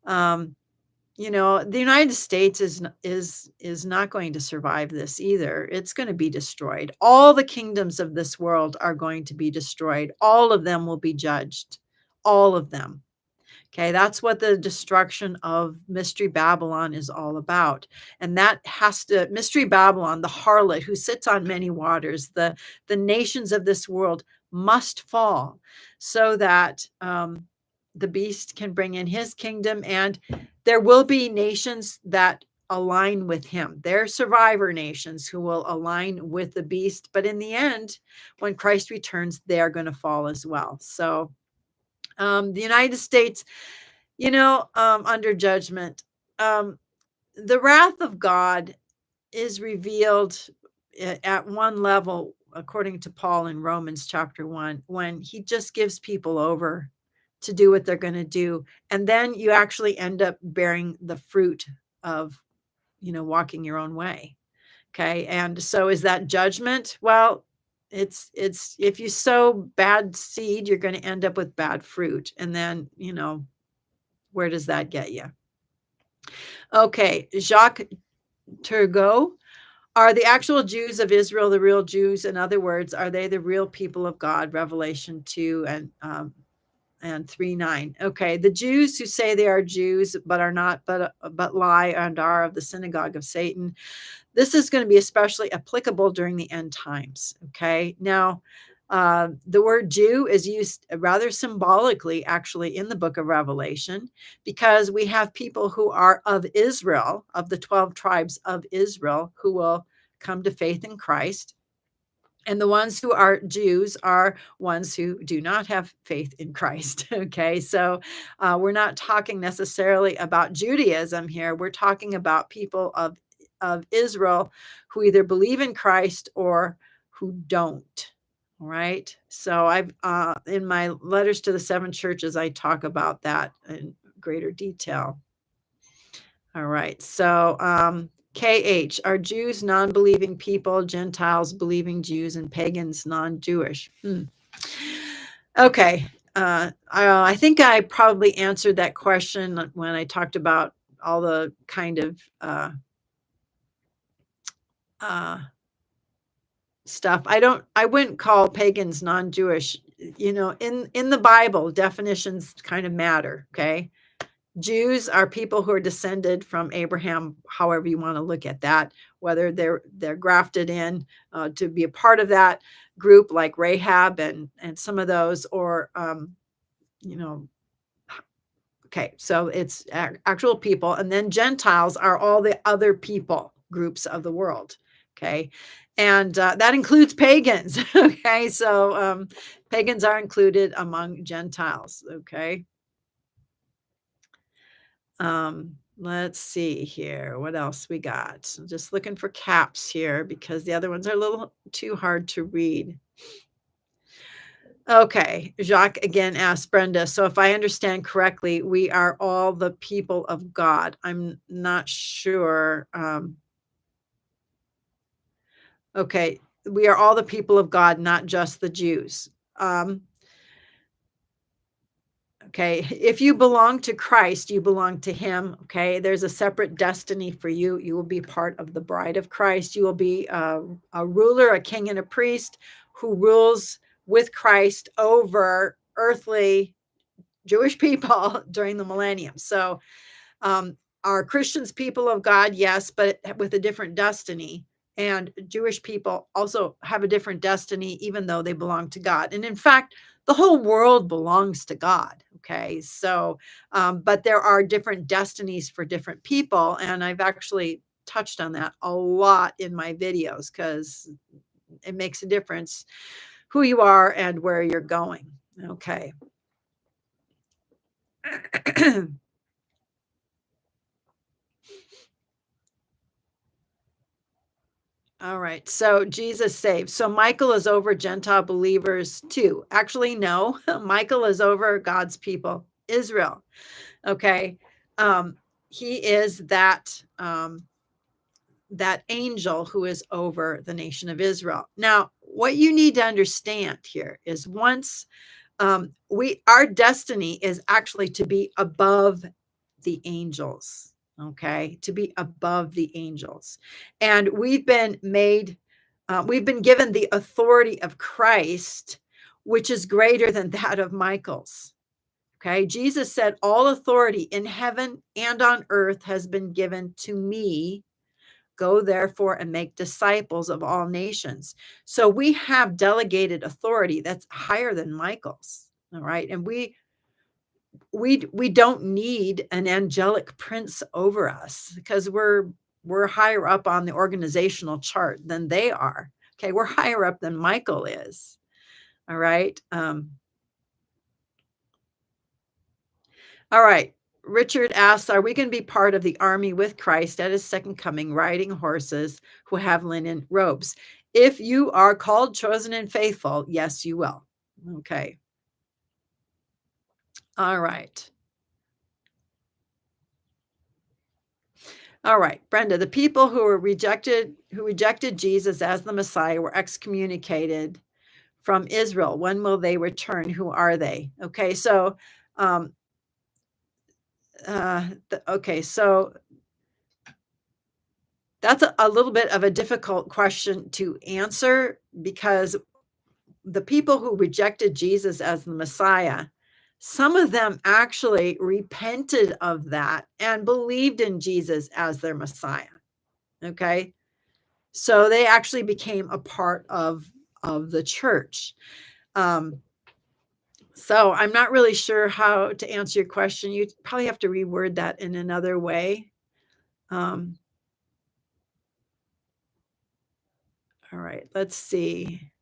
The United States is not going to survive this either. It's going to be destroyed. All the kingdoms of this world are going to be destroyed. All of them will be judged. All of them. Okay, that's what the destruction of Mystery Babylon is all about. And that Mystery Babylon, the harlot who sits on many waters, the nations of this world must fall so that the beast can bring in his kingdom, and there will be nations that align with him. They're survivor nations who will align with the beast. But in the end, when Christ returns, they are going to fall as well. So the United States, under judgment, um, the wrath of God is revealed at one level, according to Paul in Romans chapter 1, when he just gives people over to do what they're going to do. And then you actually end up bearing the fruit of, walking your own way. Okay. And so is that judgment? Well, it's if you sow bad seed, you're going to end up with bad fruit. And then, where does that get you? Okay. Jacques Turgot. Are the actual Jews of Israel the real Jews? In other words, are they the real people of God? Revelation 2 and 3:9. Okay, the Jews who say they are Jews but are not, but lie and are of the synagogue of Satan. This is going to be especially applicable during the end times. Okay, now the word Jew is used rather symbolically, actually, in the book of Revelation, because we have people who are of Israel, of the 12 tribes of Israel, who will come to faith in Christ. And the ones who are Jews are ones who do not have faith in Christ. Okay, so we're not talking necessarily about Judaism here. We're talking about people of Israel who either believe in Christ or who don't. All right. So I've in my letters to the 7 churches, I talk about that in greater detail. All right. So KH, are Jews non-believing people, Gentiles believing Jews, and pagans non-Jewish? Okay. I think I probably answered that question when I talked about all the kind of stuff. I wouldn't call pagans non-Jewish. In the Bible, definitions kind of matter. Okay. Jews are people who are descended from Abraham, however you want to look at that, whether they're grafted in to be a part of that group like Rahab and some of those, or okay, so it's actual people. And then Gentiles are all the other people groups of the world. Okay. And that includes pagans. Okay. So pagans are included among Gentiles. Okay. Let's see here. What else we got? I'm just looking for caps here because the other ones are a little too hard to read. Okay. Jacques again asked Brenda. So if I understand correctly, we are all the people of God. I'm not sure. Okay. We are all the people of God, not just the Jews. Okay. If you belong to Christ, you belong to him. Okay. There's a separate destiny for you. You will be part of the bride of Christ. You will be a ruler, a king, and a priest who rules with Christ over earthly Jewish people during the millennium. So, are Christians people of God? Yes, but with a different destiny. And Jewish people also have a different destiny, even though they belong to God. And in fact, the whole world belongs to God. Okay. So, but there are different destinies for different people. And I've actually touched on that a lot in my videos because it makes a difference who you are and where you're going. Okay. All right. So Jesus saves. So Michael is over Gentile believers too. Actually, no. Michael is over God's people, Israel. Okay. He is that angel who is over the nation of Israel. Now, what you need to understand here is once our destiny is actually to be above the angels. Okay, to be above the angels. And we've been given the authority of Christ, which is greater than that of Michael's. Okay, Jesus said, all authority in heaven and on earth has been given to me. Go therefore and make disciples of all nations. So we have delegated authority that's higher than Michael's. All right. And We don't need an angelic prince over us because we're higher up on the organizational chart than they are. Okay, we're higher up than Michael is. All right. All right. Richard asks, are we going to be part of the army with Christ at his second coming, riding horses who have linen robes? If you are called, chosen, and faithful, yes, you will. Okay. All right. All right, Brenda, the people who rejected Jesus as the Messiah were excommunicated from Israel. When will they return? Who are they? Okay, so um okay, so that's a little bit of a difficult question to answer because the people who rejected Jesus as the Messiah, some of them actually repented of that and believed in Jesus as their Messiah. Okay. So they actually became a part of the church. Um, so I'm not really sure how to answer your question. You probably have to reword that in another way. Um, all right, let's see.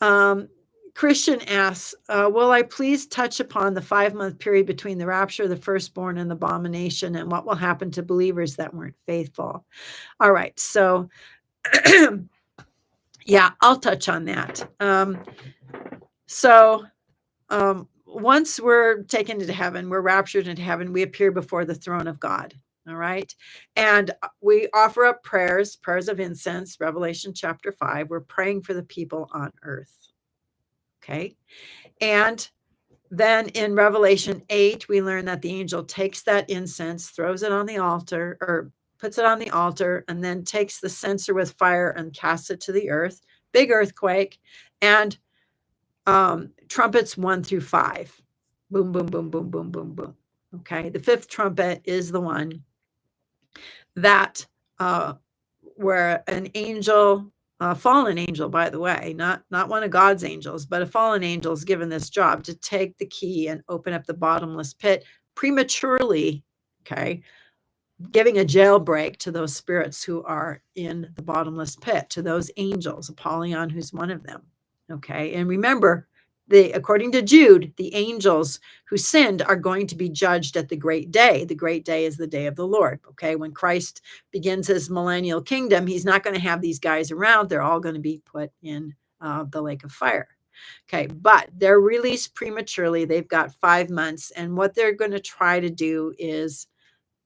Um, Christian asks, will I please touch upon the 5-month period between the rapture of the firstborn and the abomination and what will happen to believers that weren't faithful? All right, so yeah, I'll touch on that. So once we're taken into heaven, we're raptured into heaven, we appear before the throne of God. All right. And we offer up prayers of incense, Revelation chapter 5. We're praying for the people on earth. Okay. And then in Revelation 8, we learn that the angel takes that incense, throws it on the altar, or puts it on the altar, and then takes the censer with fire and casts it to the earth. Big earthquake. And trumpets 1 through 5. Boom, boom, boom, boom, boom, boom, boom. Okay. The fifth trumpet is the one that where an angel, a fallen angel, by the way, not one of God's angels, but a fallen angel is given this job to take the key and open up the bottomless pit prematurely. Okay. Giving a jailbreak to those spirits who are in the bottomless pit, to those angels, Apollyon, who's one of them. Okay. And remember, according to Jude, the angels who sinned are going to be judged at the great day. The great day is the day of the Lord. Okay. When Christ begins his millennial kingdom, he's not going to have these guys around. They're all going to be put in the lake of fire. Okay. But they're released prematurely. They've got 5 months. And what they're going to try to do is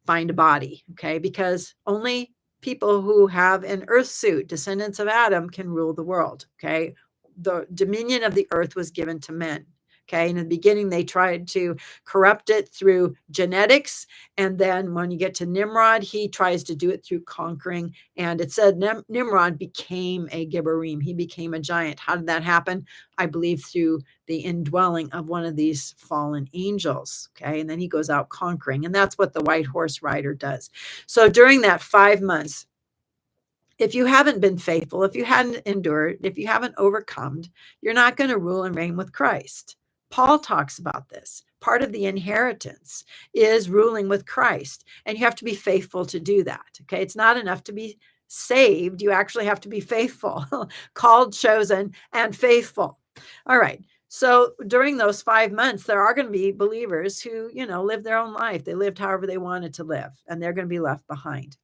find a body, okay? Because only people who have an earth suit, descendants of Adam, can rule the world, okay? The dominion of the earth was given to men. Okay. In the beginning, they tried to corrupt it through genetics. And then when you get to Nimrod, he tries to do it through conquering. And it said Nimrod became a Gibborim. He became a giant. How did that happen? I believe through the indwelling of one of these fallen angels. Okay. And then he goes out conquering. And that's what the white horse rider does. So during that 5 months, if you haven't been faithful, if you hadn't endured, if you haven't overcome, you're not going to rule and reign with Christ. Paul talks about this. Part of the inheritance is ruling with Christ, and you have to be faithful to do that. Okay. It's not enough to be saved. You actually have to be faithful, called, chosen, and faithful. All right. So during those 5 months, there are going to be believers who, live their own life. They lived however they wanted to live, and they're going to be left behind.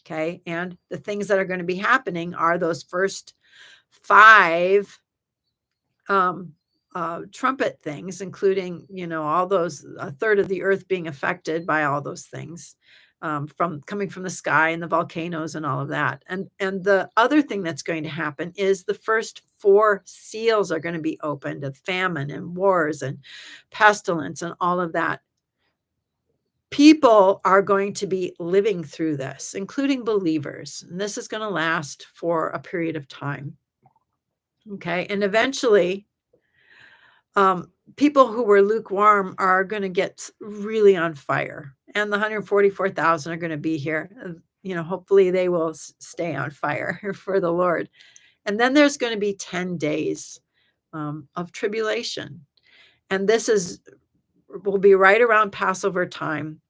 Okay. And the things that are going to be happening are those first 5 trumpet things, including, all those, a third of the earth being affected by all those things from coming from the sky and the volcanoes and all of that. And the other thing that's going to happen is the first 4 seals are going to be opened of famine and wars and pestilence and all of that. People are going to be living through this, including believers, and this is going to last for a period of time. Okay. And eventually, people who were lukewarm are going to get really on fire, and the 144,000 are going to be here. Hopefully they will stay on fire for the Lord. And then there's going to be 10 days of tribulation. And this is will be right around Passover time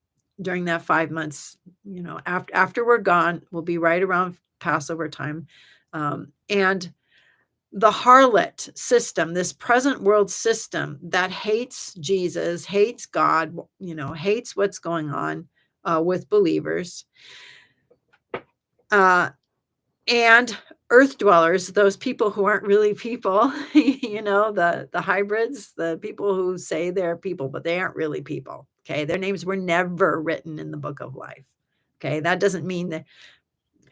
during that 5 months, after we're gone, will be right around Passover time. And the harlot system, this present world system that hates Jesus, hates God, hates what's going on with believers, uh, and earth dwellers, those people who aren't really people, the hybrids, the people who say they're people, but they aren't really people. Okay. Their names were never written in the book of life. Okay. That doesn't mean that,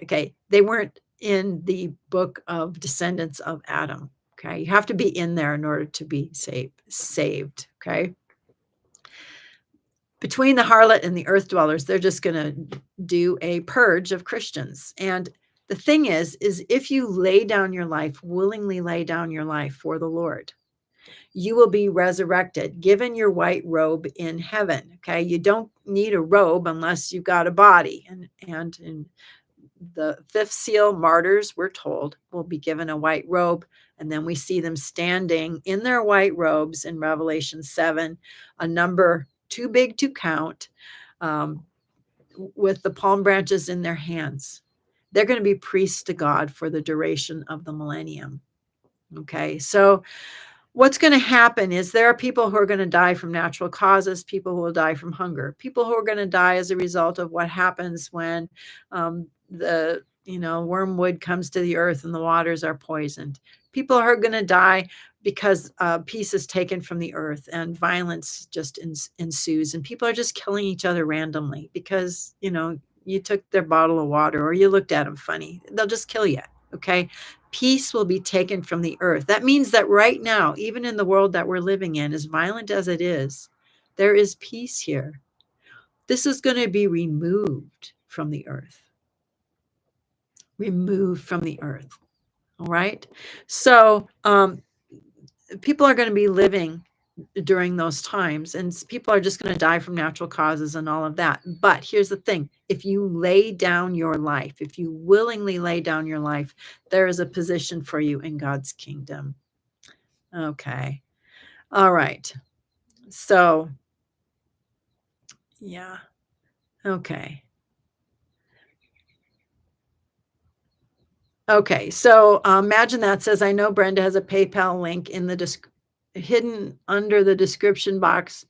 okay, they weren't in the book of descendants of Adam. Okay. You have to be in there in order to be saved. Okay. Between the harlot and the earth dwellers, they're just going to do a purge of Christians. And the thing is if you lay down your life, willingly lay down your life for the Lord, you will be resurrected, given your white robe in heaven. Okay. You don't need a robe unless you've got a body. And in the fifth seal martyrs, we're told, will be given a white robe. And then we see them standing in their white robes in Revelation 7, a number too big to count, with the palm branches in their hands. They're going to be priests to God for the duration of the millennium. Okay, so what's going to happen is there are people who are going to die from natural causes, people who will die from hunger, people who are going to die as a result of what happens when the wormwood comes to the earth and the waters are poisoned. People are going to die because peace is taken from the earth and violence just ensues, and people are just killing each other randomly because you took their bottle of water or you looked at them funny. They'll just kill you. Okay. Peace will be taken from the earth. That means that right now, even in the world that we're living in, as violent as it is, there is peace here. This is going to be removed from the earth. Removed from the earth. All right. So people are going to be living during those times, and people are just going to die from natural causes and all of that. But here's the thing. If you lay down your life, if you willingly lay down your life, there is a position for you in God's kingdom. Okay. All right. So, yeah. Okay. Okay. So imagine that says, I know Brenda has a PayPal link in the hidden under the description box.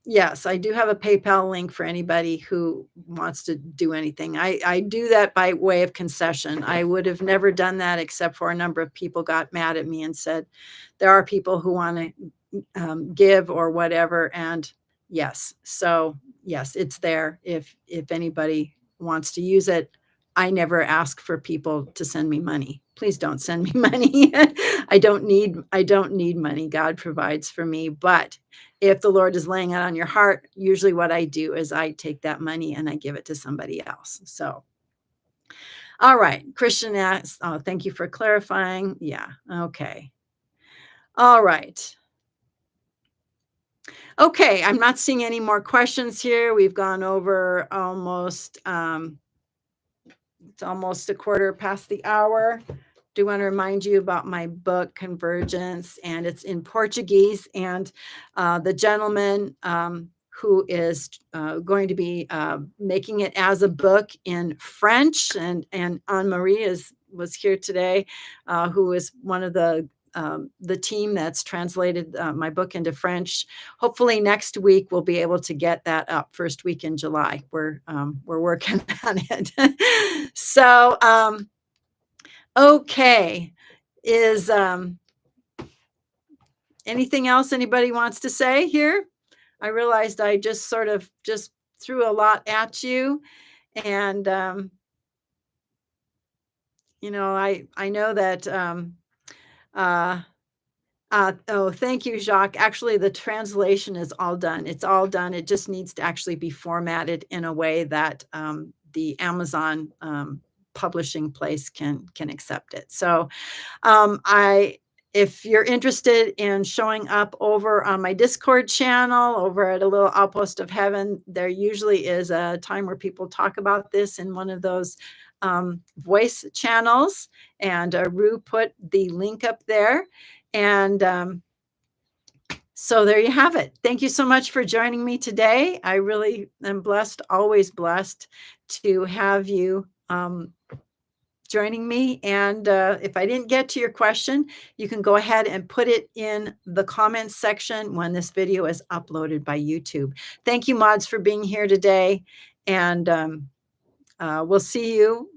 Yes, I do have a PayPal link for anybody who wants to do anything. I do that by way of concession. I would have never done that except for a number of people got mad at me and said, there are people who want to give or whatever. And yes, so yes, it's there if anybody wants to use it. I never ask for people to send me money. Please don't send me money. I don't need money. God provides for me. But if the Lord is laying it on your heart, usually what I do is I take that money and I give it to somebody else. So, all right. Christian asks, oh, thank you for clarifying. Yeah. Okay. All right. Okay. I'm not seeing any more questions here. We've gone over almost, it's almost a quarter past the hour. Do want to remind you about my book, Convergence, and it's in Portuguese. And the gentleman who is going to be making it as a book in French, and Anne-Marie was here today, who is one of the team that's translated my book into French. Hopefully next week we'll be able to get that up first week in July. We're working on it. So, okay. Is anything else anybody wants to say here? I realized I just sort of just threw a lot at you, and I know that oh, thank you, Jacques. Actually, the translation is all done. It's all done. It just needs to actually be formatted in a way that the Amazon publishing place can accept it. So, if you're interested in showing up over on my Discord channel, over at a little outpost of heaven, there usually is a time where people talk about this in one of those voice channels, and Rue put the link up there. And So there you have it. Thank you so much for joining me today. I really am blessed, always blessed to have you joining me. And if I didn't get to your question, you can go ahead and put it in the comments section when this video is uploaded by YouTube. Thank you, mods, for being here today. And we'll see you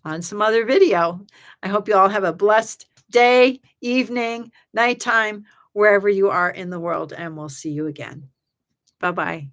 on some other video. I hope you all have a blessed day, evening, nighttime, wherever you are in the world, and we'll see you again. Bye-bye.